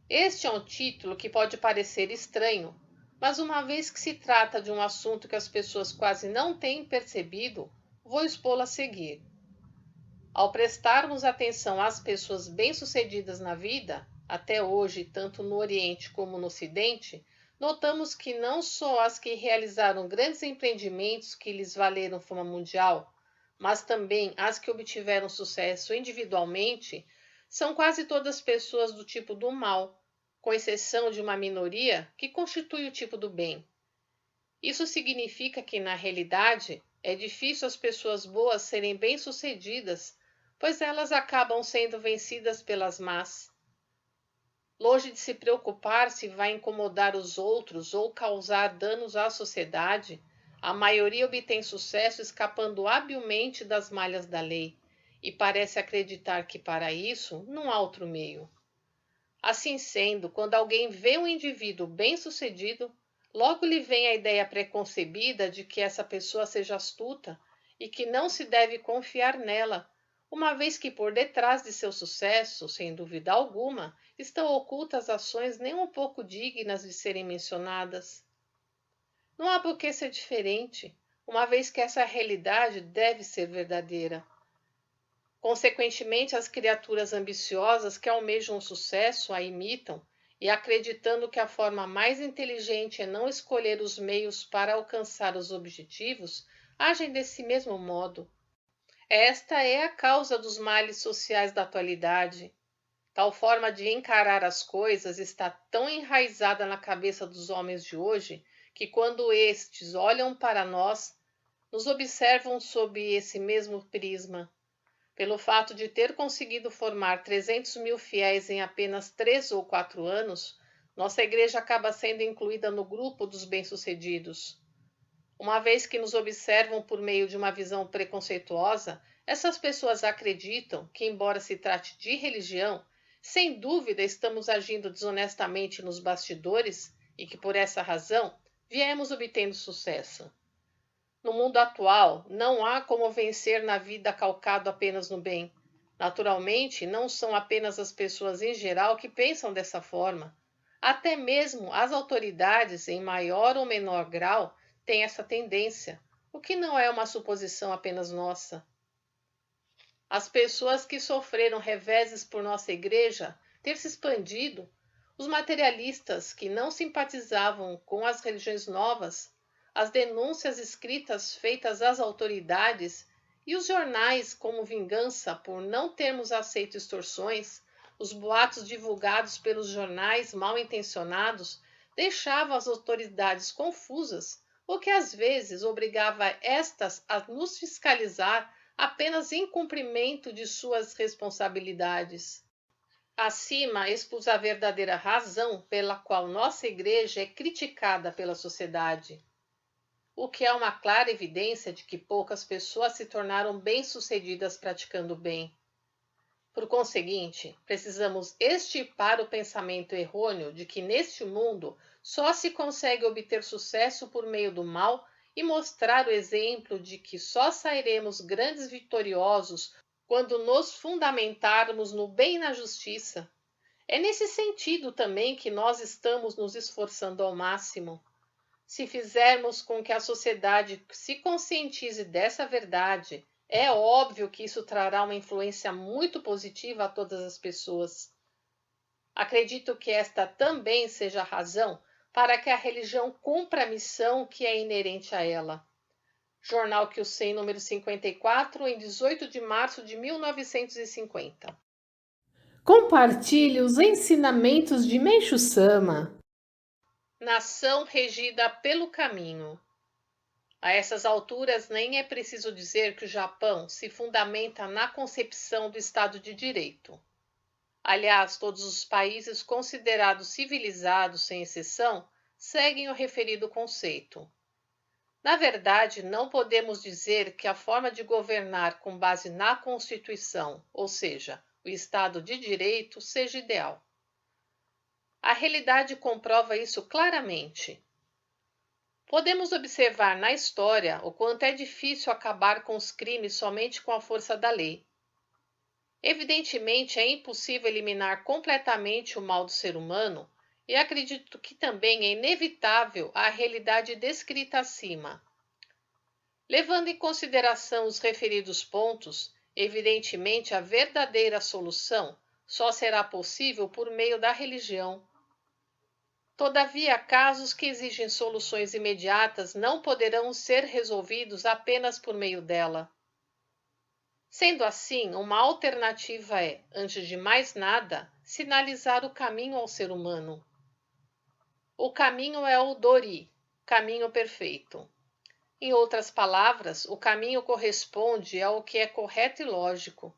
Este é um título que pode parecer estranho, mas uma vez que se trata de um assunto que as pessoas quase não têm percebido, vou expô-lo a seguir. Ao prestarmos atenção às pessoas bem-sucedidas na vida, até hoje, tanto no Oriente como no Ocidente, notamos que não só as que realizaram grandes empreendimentos que lhes valeram fama mundial, mas também as que obtiveram sucesso individualmente, são quase todas pessoas do tipo do mal, com exceção de uma minoria que constitui o tipo do bem. Isso significa que, na realidade, é difícil as pessoas boas serem bem-sucedidas, pois elas acabam sendo vencidas pelas más. Longe de se preocupar se vai incomodar os outros ou causar danos à sociedade, a maioria obtém sucesso escapando habilmente das malhas da lei e parece acreditar que para isso não há outro meio. Assim sendo, quando alguém vê um indivíduo bem-sucedido, logo lhe vem a ideia preconcebida de que essa pessoa seja astuta e que não se deve confiar nela, uma vez que por detrás de seu sucesso, sem dúvida alguma, estão ocultas ações nem um pouco dignas de serem mencionadas. Não há por que ser diferente, uma vez que essa realidade deve ser verdadeira. Consequentemente, as criaturas ambiciosas que almejam o sucesso a imitam e, acreditando que a forma mais inteligente é não escolher os meios para alcançar os objetivos, agem desse mesmo modo. Esta é a causa dos males sociais da atualidade. Tal forma de encarar as coisas está tão enraizada na cabeça dos homens de hoje que, quando estes olham para nós, nos observam sob esse mesmo prisma. Pelo fato de ter conseguido formar 300 mil fiéis em apenas 3 ou 4 anos, nossa igreja acaba sendo incluída no grupo dos bem-sucedidos. Uma vez que nos observam por meio de uma visão preconceituosa, essas pessoas acreditam que, embora se trate de religião, sem dúvida estamos agindo desonestamente nos bastidores e que, por essa razão, viemos obtendo sucesso. No mundo atual, não há como vencer na vida calcado apenas no bem. Naturalmente, não são apenas as pessoas em geral que pensam dessa forma. Até mesmo as autoridades, em maior ou menor grau, têm essa tendência, o que não é uma suposição apenas nossa. As pessoas que sofreram reveses por nossa igreja ter se expandido, os materialistas que não simpatizavam com as religiões novas, as denúncias escritas feitas às autoridades e os jornais como vingança por não termos aceito extorsões, os boatos divulgados pelos jornais mal intencionados deixavam as autoridades confusas, o que às vezes obrigava estas a nos fiscalizar apenas em cumprimento de suas responsabilidades. Acima expus a verdadeira razão pela qual nossa igreja é criticada pela sociedade, o que é uma clara evidência de que poucas pessoas se tornaram bem-sucedidas praticando o bem. Por conseguinte, precisamos extirpar o pensamento errôneo de que neste mundo só se consegue obter sucesso por meio do mal e mostrar o exemplo de que só sairemos grandes vitoriosos quando nos fundamentarmos no bem e na justiça. É nesse sentido também que nós estamos nos esforçando ao máximo. Se fizermos com que a sociedade se conscientize dessa verdade, é óbvio que isso trará uma influência muito positiva a todas as pessoas. Acredito que esta também seja a razão para que a religião cumpra a missão que é inerente a ela. Jornal que o Sei, número 54, em 18 de março de 1950. Compartilhe os ensinamentos de Meixo Sama. Nação regida pelo caminho. A essas alturas, nem é preciso dizer que o Japão se fundamenta na concepção do Estado de Direito. Aliás, todos os países considerados civilizados, sem exceção, seguem o referido conceito. Na verdade, não podemos dizer que a forma de governar com base na Constituição, ou seja, o Estado de Direito, seja ideal. A realidade comprova isso claramente. Podemos observar na história o quanto é difícil acabar com os crimes somente com a força da lei. Evidentemente, é impossível eliminar completamente o mal do ser humano, e acredito que também é inevitável a realidade descrita acima. Levando em consideração os referidos pontos, evidentemente a verdadeira solução só será possível por meio da religião. Todavia, casos que exigem soluções imediatas não poderão ser resolvidos apenas por meio dela. Sendo assim, uma alternativa é, antes de mais nada, sinalizar o caminho ao ser humano. O caminho é o Dori, caminho perfeito. Em outras palavras, o caminho corresponde ao que é correto e lógico.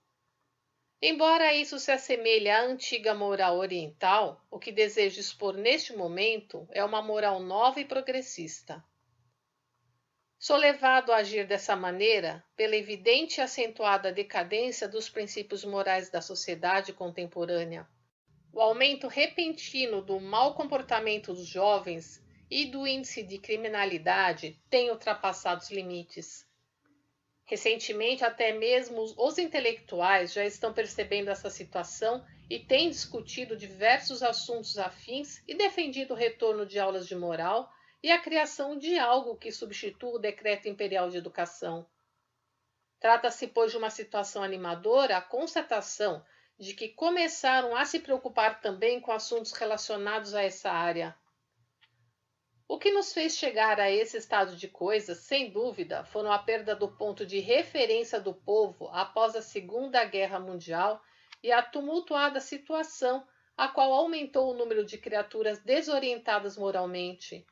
Embora isso se assemelhe à antiga moral oriental, o que desejo expor neste momento é uma moral nova e progressista. Sou levado a agir dessa maneira pela evidente e acentuada decadência dos princípios morais da sociedade contemporânea. O aumento repentino do mau comportamento dos jovens e do índice de criminalidade tem ultrapassado os limites. Recentemente, até mesmo os intelectuais já estão percebendo essa situação e têm discutido diversos assuntos afins e defendido o retorno de aulas de moral e a criação de algo que substitua o Decreto Imperial de Educação. Trata-se, pois, de uma situação animadora a constatação de que começaram a se preocupar também com assuntos relacionados a essa área. O que nos fez chegar a esse estado de coisas, sem dúvida, foram a perda do ponto de referência do povo após a Segunda Guerra Mundial e a tumultuada situação, a qual aumentou o número de criaturas desorientadas moralmente.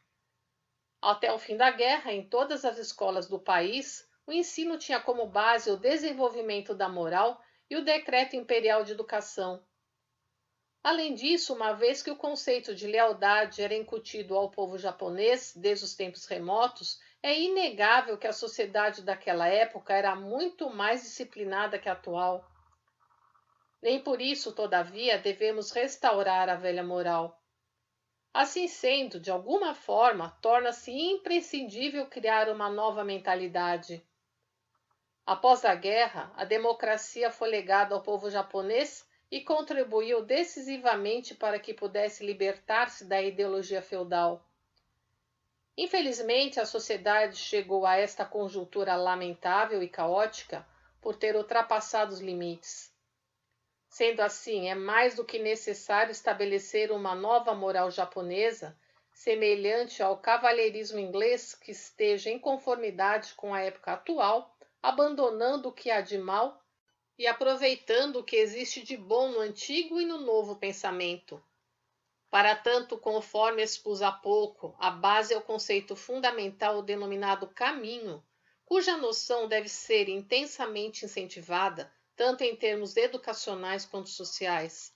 Até o fim da guerra, em todas as escolas do país, o ensino tinha como base o desenvolvimento da moral e o Decreto Imperial de Educação. Além disso, uma vez que o conceito de lealdade era incutido ao povo japonês desde os tempos remotos, é inegável que a sociedade daquela época era muito mais disciplinada que a atual. Nem por isso, todavia, devemos restaurar a velha moral. Assim sendo, de alguma forma, torna-se imprescindível criar uma nova mentalidade. Após a guerra, a democracia foi legada ao povo japonês e contribuiu decisivamente para que pudesse libertar-se da ideologia feudal. Infelizmente, a sociedade chegou a esta conjuntura lamentável e caótica por ter ultrapassado os limites. Sendo assim, é mais do que necessário estabelecer uma nova moral japonesa, semelhante ao cavalheirismo inglês que esteja em conformidade com a época atual, abandonando o que há de mal e aproveitando o que existe de bom no antigo e no novo pensamento. Para tanto, conforme expus há pouco, a base é o conceito fundamental denominado caminho, cuja noção deve ser intensamente incentivada, tanto em termos educacionais quanto sociais.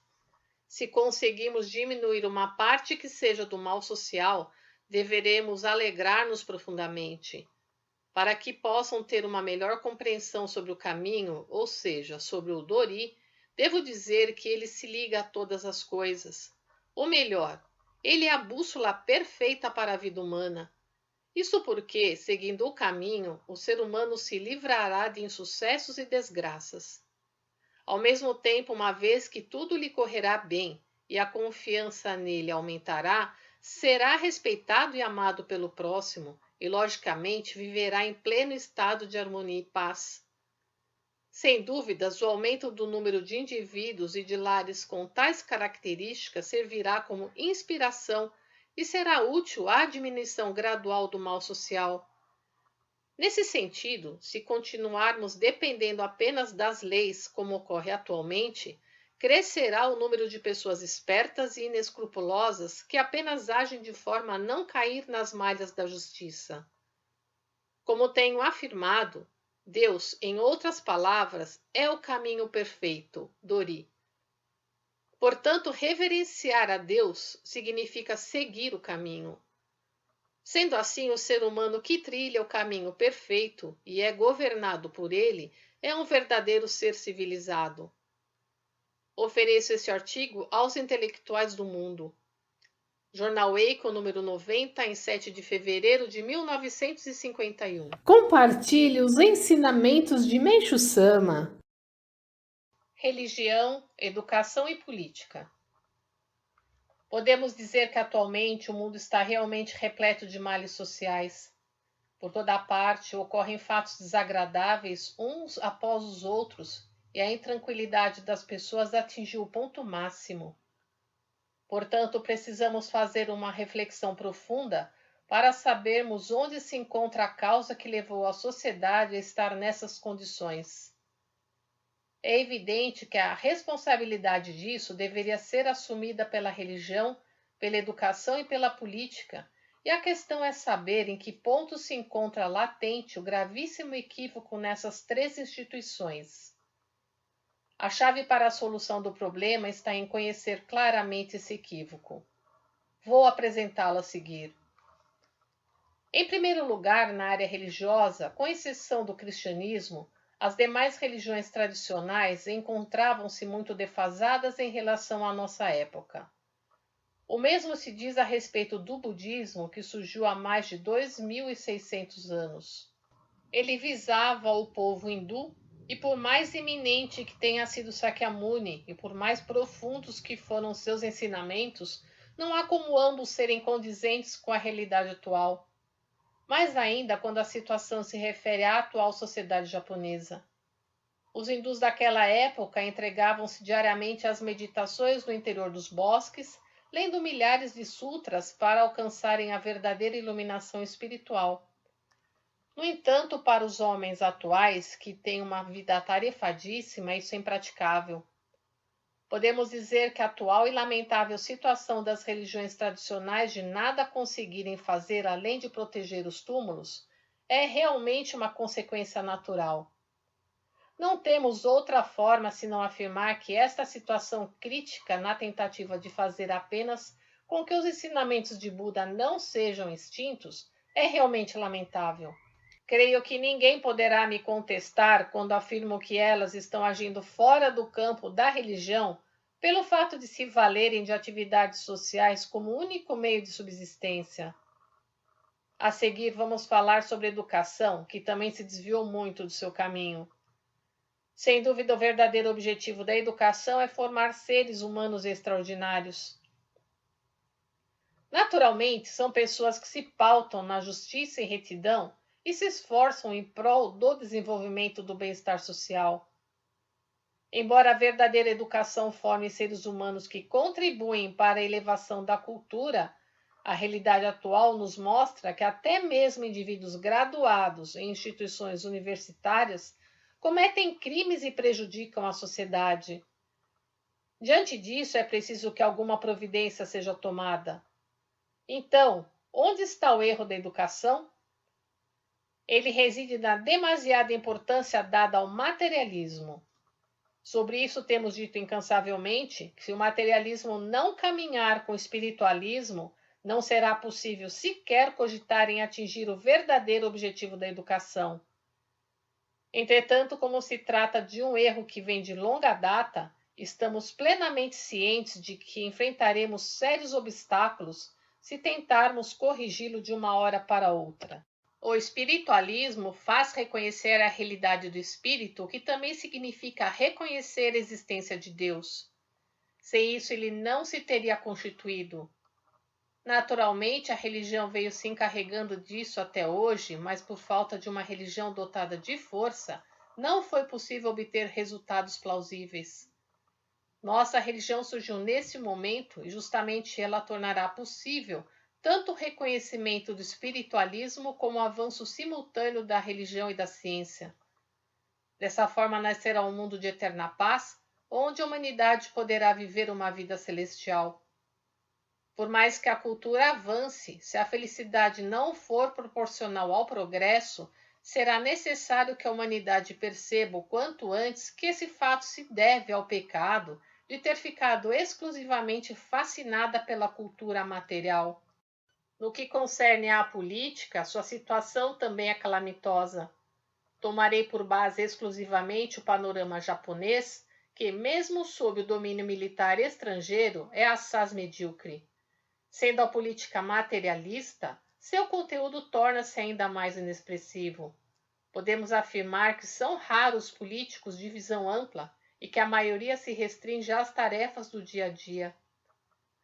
Se conseguirmos diminuir uma parte que seja do mal social, deveremos alegrar-nos profundamente. Para que possam ter uma melhor compreensão sobre o caminho, ou seja, sobre o Dori, devo dizer que ele se liga a todas as coisas. Ou melhor, ele é a bússola perfeita para a vida humana. Isso porque, seguindo o caminho, o ser humano se livrará de insucessos e desgraças. Ao mesmo tempo, uma vez que tudo lhe correrá bem e a confiança nele aumentará, será respeitado e amado pelo próximo e, logicamente, viverá em pleno estado de harmonia e paz. Sem dúvidas, o aumento do número de indivíduos e de lares com tais características servirá como inspiração e será útil à diminuição gradual do mal social. Nesse sentido, se continuarmos dependendo apenas das leis, como ocorre atualmente, crescerá o número de pessoas espertas e inescrupulosas que apenas agem de forma a não cair nas malhas da justiça. Como tenho afirmado, Deus, em outras palavras, é o caminho perfeito, Dori. Portanto, reverenciar a Deus significa seguir o caminho. Sendo assim, o ser humano que trilha o caminho perfeito e é governado por ele é um verdadeiro ser civilizado. Ofereço esse artigo aos intelectuais do mundo. Jornal Eiko, número 90, em 7 de fevereiro de 1951. Compartilhe os ensinamentos de Meishu Sama. Religião, educação e política. Podemos dizer que atualmente o mundo está realmente repleto de males sociais. Por toda parte ocorrem fatos desagradáveis uns após os outros e a intranquilidade das pessoas atingiu o ponto máximo. Portanto, precisamos fazer uma reflexão profunda para sabermos onde se encontra a causa que levou a sociedade a estar nessas condições. É evidente que a responsabilidade disso deveria ser assumida pela religião, pela educação e pela política, e a questão é saber em que ponto se encontra latente o gravíssimo equívoco nessas três instituições. A chave para a solução do problema está em conhecer claramente esse equívoco. Vou apresentá-lo a seguir. Em primeiro lugar, na área religiosa, com exceção do cristianismo, as demais religiões tradicionais encontravam-se muito defasadas em relação à nossa época. O mesmo se diz a respeito do budismo, que surgiu há mais de 2.600 anos. Ele visava o povo hindu, e por mais eminente que tenha sido Sakyamuni e por mais profundos que foram seus ensinamentos, não há como ambos serem condizentes com a realidade atual. Mais ainda quando a situação se refere à atual sociedade japonesa. Os hindus daquela época entregavam-se diariamente às meditações no interior dos bosques, lendo milhares de sutras para alcançarem a verdadeira iluminação espiritual. No entanto, para os homens atuais, que têm uma vida atarefadíssima, isso é impraticável. Podemos dizer que a atual e lamentável situação das religiões tradicionais de nada conseguirem fazer além de proteger os túmulos é realmente uma consequência natural. Não temos outra forma senão afirmar que esta situação crítica na tentativa de fazer apenas com que os ensinamentos de Buda não sejam extintos é realmente lamentável. Creio que ninguém poderá me contestar quando afirmo que elas estão agindo fora do campo da religião pelo fato de se valerem de atividades sociais como único meio de subsistência. A seguir, vamos falar sobre educação, que também se desviou muito do seu caminho. Sem dúvida, o verdadeiro objetivo da educação é formar seres humanos extraordinários. Naturalmente, são pessoas que se pautam na justiça e retidão e se esforçam em prol do desenvolvimento do bem-estar social. Embora a verdadeira educação forme seres humanos que contribuem para a elevação da cultura, a realidade atual nos mostra que até mesmo indivíduos graduados em instituições universitárias cometem crimes e prejudicam a sociedade. Diante disso, é preciso que alguma providência seja tomada. Então, onde está o erro da educação? Ele reside na demasiada importância dada ao materialismo. Sobre isso temos dito incansavelmente que se o materialismo não caminhar com o espiritualismo, não será possível sequer cogitar em atingir o verdadeiro objetivo da educação. Entretanto, como se trata de um erro que vem de longa data, estamos plenamente cientes de que enfrentaremos sérios obstáculos se tentarmos corrigi-lo de uma hora para outra. O espiritualismo faz reconhecer a realidade do espírito, o que também significa reconhecer a existência de Deus. Sem isso, ele não se teria constituído. Naturalmente, a religião veio se encarregando disso até hoje, mas por falta de uma religião dotada de força, não foi possível obter resultados plausíveis. Nossa religião surgiu nesse momento e justamente ela tornará possível tanto o reconhecimento do espiritualismo como o avanço simultâneo da religião e da ciência. Dessa forma nascerá um mundo de eterna paz, onde a humanidade poderá viver uma vida celestial. Por mais que a cultura avance, se a felicidade não for proporcional ao progresso, será necessário que a humanidade perceba o quanto antes que esse fato se deve ao pecado de ter ficado exclusivamente fascinada pela cultura material. No que concerne à política, sua situação também é calamitosa. Tomarei por base exclusivamente o panorama japonês, que, mesmo sob o domínio militar estrangeiro, é assaz medíocre. Sendo a política materialista, seu conteúdo torna-se ainda mais inexpressivo. Podemos afirmar que são raros políticos de visão ampla e que a maioria se restringe às tarefas do dia a dia.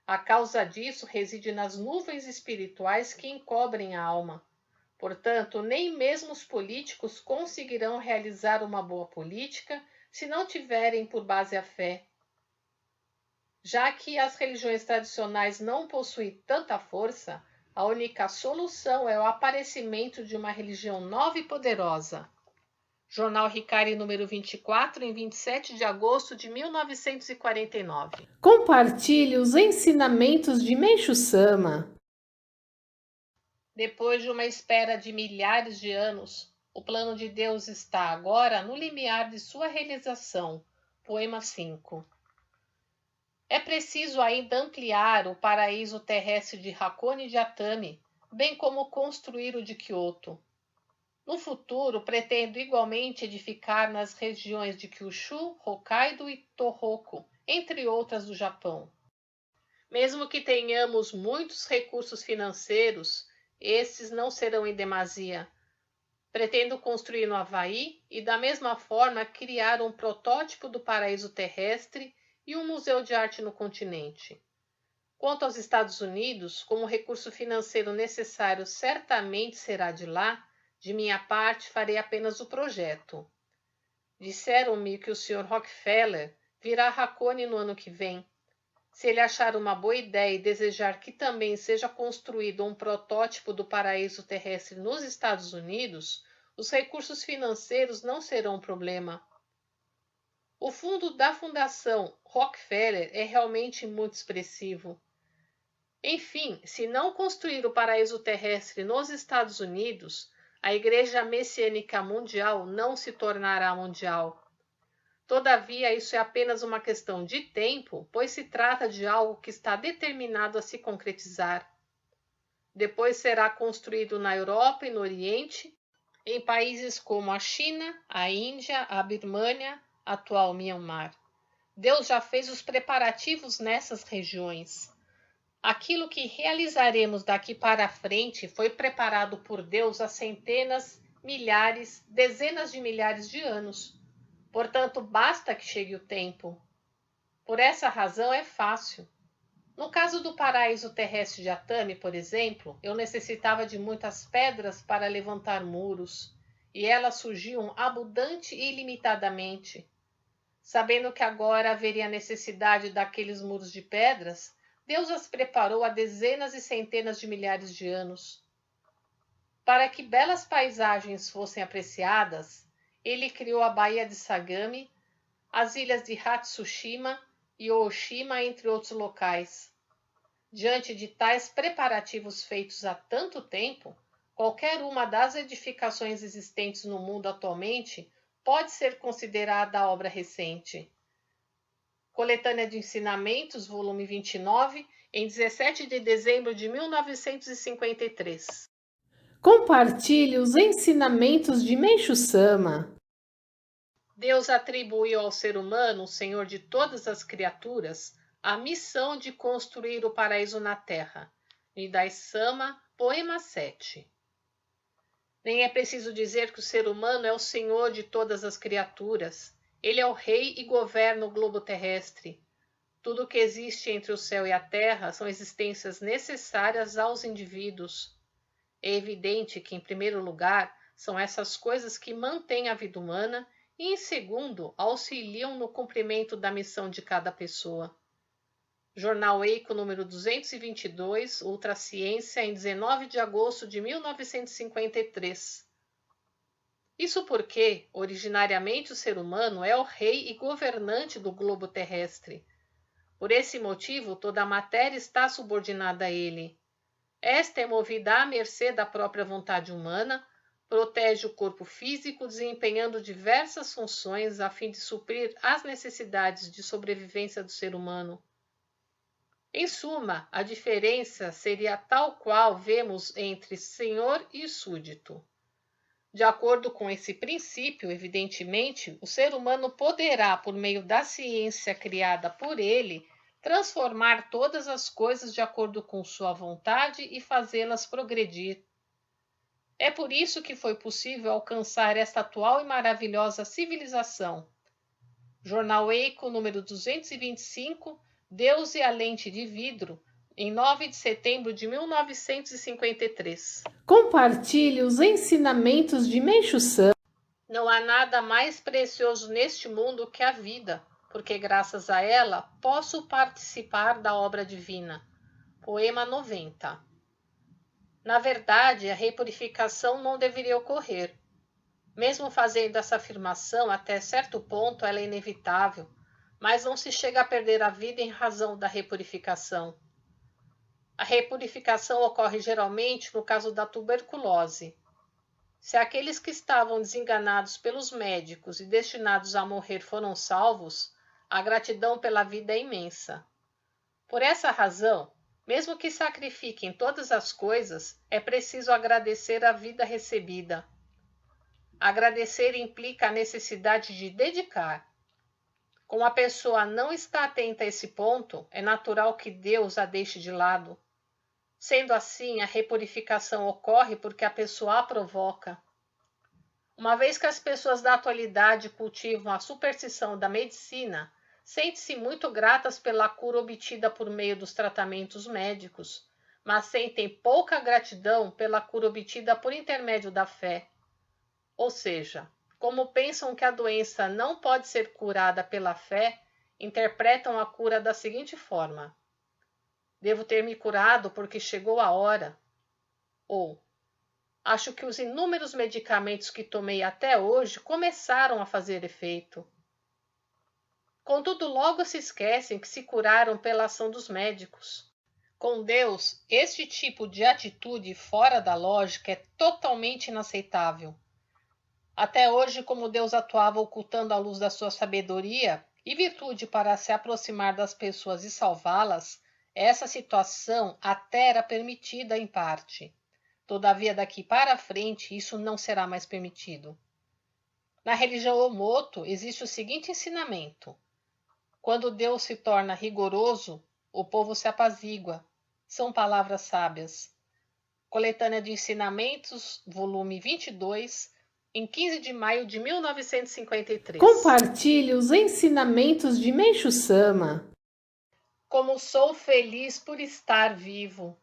A causa disso reside nas nuvens espirituais que encobrem a alma. Portanto, nem mesmo os políticos conseguirão realizar uma boa política se não tiverem por base a fé. Já que as religiões tradicionais não possuem tanta força, a única solução é o aparecimento de uma religião nova e poderosa. Jornal Hikari número 24, em 27 de agosto de 1949. Compartilhe os ensinamentos de Meishu Sama. Depois de uma espera de milhares de anos, o plano de Deus está agora no limiar de sua realização. Poema 5. É preciso ainda ampliar o paraíso terrestre de Hakone de Atami, bem como construir o de Kyoto. No futuro, pretendo igualmente edificar nas regiões de Kyushu, Hokkaido e Tohoku, entre outras do Japão. Mesmo que tenhamos muitos recursos financeiros, esses não serão em demasia. Pretendo construir no Havaí e, da mesma forma, criar um protótipo do paraíso terrestre e um museu de arte no continente. Quanto aos Estados Unidos, como o recurso financeiro necessário certamente será de lá, de minha parte, farei apenas o projeto. Disseram-me que o Sr. Rockefeller virá a Hakone no ano que vem. Se ele achar uma boa ideia e desejar que também seja construído um protótipo do paraíso terrestre nos Estados Unidos, os recursos financeiros não serão um problema. O fundo da Fundação Rockefeller é realmente muito expressivo. Enfim, se não construir o paraíso terrestre nos Estados Unidos, a Igreja Messiânica Mundial não se tornará mundial. Todavia, isso é apenas uma questão de tempo, pois se trata de algo que está determinado a se concretizar. Depois será construído na Europa e no Oriente, em países como a China, a Índia, a Birmânia, atual Myanmar. Deus já fez os preparativos nessas regiões. Aquilo que realizaremos daqui para frente foi preparado por Deus há centenas, milhares, dezenas de milhares de anos. Portanto, basta que chegue o tempo. Por essa razão é fácil. No caso do paraíso terrestre de Atami, por exemplo, eu necessitava de muitas pedras para levantar muros, e elas surgiam abundante e ilimitadamente. Sabendo que agora haveria necessidade daqueles muros de pedras, Deus as preparou há dezenas e centenas de milhares de anos. Para que belas paisagens fossem apreciadas, ele criou a Baía de Sagami, as ilhas de Hatsushima e Ooshima, entre outros locais. Diante de tais preparativos feitos há tanto tempo, qualquer uma das edificações existentes no mundo atualmente pode ser considerada obra recente. Coletânea de Ensinamentos, volume 29, em 17 de dezembro de 1953. Compartilhe os ensinamentos de Meishu Sama. Deus atribuiu ao ser humano, o Senhor de todas as criaturas, a missão de construir o paraíso na Terra. Nidai Sama, poema 7. Nem é preciso dizer que o ser humano é o Senhor de todas as criaturas. Ele é o rei e governa o globo terrestre. Tudo o que existe entre o céu e a terra são existências necessárias aos indivíduos. É evidente que, em primeiro lugar, são essas coisas que mantêm a vida humana e, em segundo, auxiliam no cumprimento da missão de cada pessoa. Jornal Eiko número 222, Ultra Ciência, em 19 de agosto de 1953. Isso porque, originariamente, o ser humano é o rei e governante do globo terrestre. Por esse motivo, toda a matéria está subordinada a ele. Esta é movida à mercê da própria vontade humana, protege o corpo físico, desempenhando diversas funções a fim de suprir as necessidades de sobrevivência do ser humano. Em suma, a diferença seria tal qual vemos entre senhor e súdito. De acordo com esse princípio, evidentemente, o ser humano poderá, por meio da ciência criada por ele, transformar todas as coisas de acordo com sua vontade e fazê-las progredir. É por isso que foi possível alcançar esta atual e maravilhosa civilização. Jornal Eco, número 225, Deus e a Lente de Vidro, em 9 de setembro de 1953. Compartilhe os ensinamentos de Meixo Sama. Não há nada mais precioso neste mundo que a vida, porque graças a ela posso participar da obra divina. Poema 90. Na verdade, a repurificação não deveria ocorrer. Mesmo fazendo essa afirmação, até certo ponto ela é inevitável, mas não se chega a perder a vida em razão da repurificação. A repurificação ocorre geralmente no caso da tuberculose. Se aqueles que estavam desenganados pelos médicos e destinados a morrer foram salvos, a gratidão pela vida é imensa. Por essa razão, mesmo que sacrifiquem todas as coisas, é preciso agradecer a vida recebida. Agradecer implica a necessidade de dedicar. Como a pessoa não está atenta a esse ponto, é natural que Deus a deixe de lado. Sendo assim, a repurificação ocorre porque a pessoa a provoca. Uma vez que as pessoas da atualidade cultivam a superstição da medicina, sentem-se muito gratas pela cura obtida por meio dos tratamentos médicos, mas sentem pouca gratidão pela cura obtida por intermédio da fé. Ou seja, como pensam que a doença não pode ser curada pela fé, interpretam a cura da seguinte forma: devo ter me curado porque chegou a hora. Ou, acho que os inúmeros medicamentos que tomei até hoje começaram a fazer efeito. Contudo, logo se esquecem que se curaram pela ação dos médicos. Com Deus, este tipo de atitude fora da lógica é totalmente inaceitável. Até hoje, como Deus atuava ocultando a luz da sua sabedoria e virtude para se aproximar das pessoas e salvá-las, essa situação até era permitida em parte. Todavia, daqui para frente, isso não será mais permitido. Na religião Omoto, existe o seguinte ensinamento: quando Deus se torna rigoroso, o povo se apazigua. São palavras sábias. Coletânea de Ensinamentos, volume 22, em 15 de maio de 1953. Compartilhe os ensinamentos de Meixo Sama. Como sou feliz por estar vivo.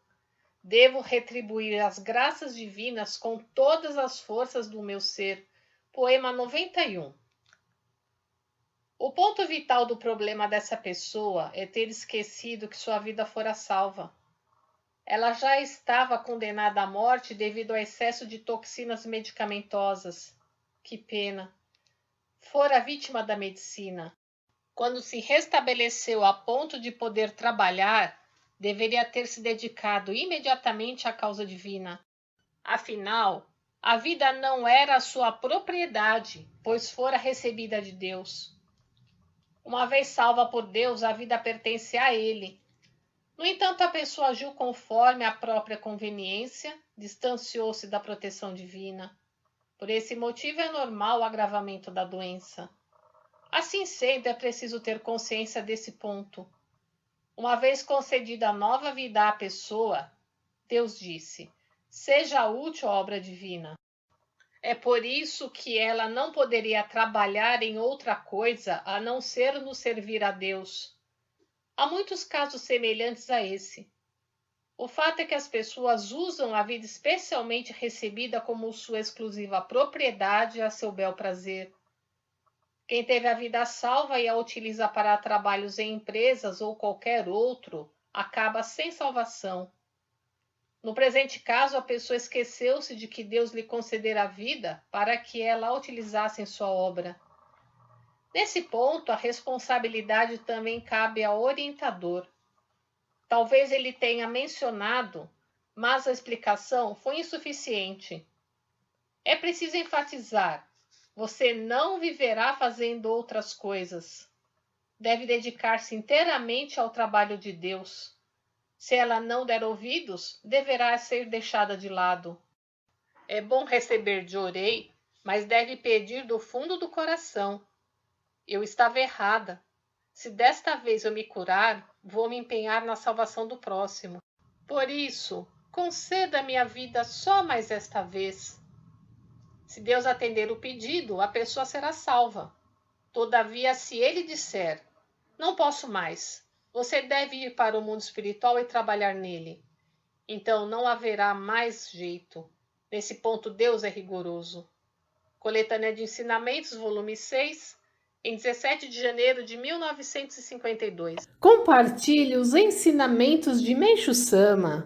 Devo retribuir as graças divinas com todas as forças do meu ser. Poema 91. O ponto vital do problema dessa pessoa é ter esquecido que sua vida fora salva. Ela já estava condenada à morte devido ao excesso de toxinas medicamentosas. Que pena! Fora vítima da medicina. Quando se restabeleceu a ponto de poder trabalhar, deveria ter se dedicado imediatamente à causa divina. Afinal, a vida não era sua propriedade, pois fora recebida de Deus. Uma vez salva por Deus, a vida pertence a Ele. No entanto, a pessoa agiu conforme a própria conveniência, distanciou-se da proteção divina. Por esse motivo é normal o agravamento da doença. Assim sendo, é preciso ter consciência desse ponto. Uma vez concedida a nova vida à pessoa, Deus disse: seja útil a obra divina. É por isso que ela não poderia trabalhar em outra coisa a não ser no servir a Deus. Há muitos casos semelhantes a esse. O fato é que as pessoas usam a vida especialmente recebida como sua exclusiva propriedade a seu bel prazer. Quem teve a vida salva e a utiliza para trabalhos em empresas ou qualquer outro, acaba sem salvação. No presente caso, a pessoa esqueceu-se de que Deus lhe concedera a vida para que ela a utilizasse em sua obra. Nesse ponto, a responsabilidade também cabe ao orientador. Talvez ele tenha mencionado, mas a explicação foi insuficiente. É preciso enfatizar: você não viverá fazendo outras coisas. Deve dedicar-se inteiramente ao trabalho de Deus. Se ela não der ouvidos, deverá ser deixada de lado. É bom receber de orei, mas deve pedir do fundo do coração. Eu estava errada. Se desta vez eu me curar, vou me empenhar na salvação do próximo. Por isso, conceda-me a vida só mais esta vez. Se Deus atender o pedido, a pessoa será salva. Todavia, se ele disser: não posso mais, você deve ir para o mundo espiritual e trabalhar nele, então não haverá mais jeito. Nesse ponto, Deus é rigoroso. Coletânea de Ensinamentos, volume 6, em 17 de janeiro de 1952. Compartilhe os ensinamentos de Meishu Sama.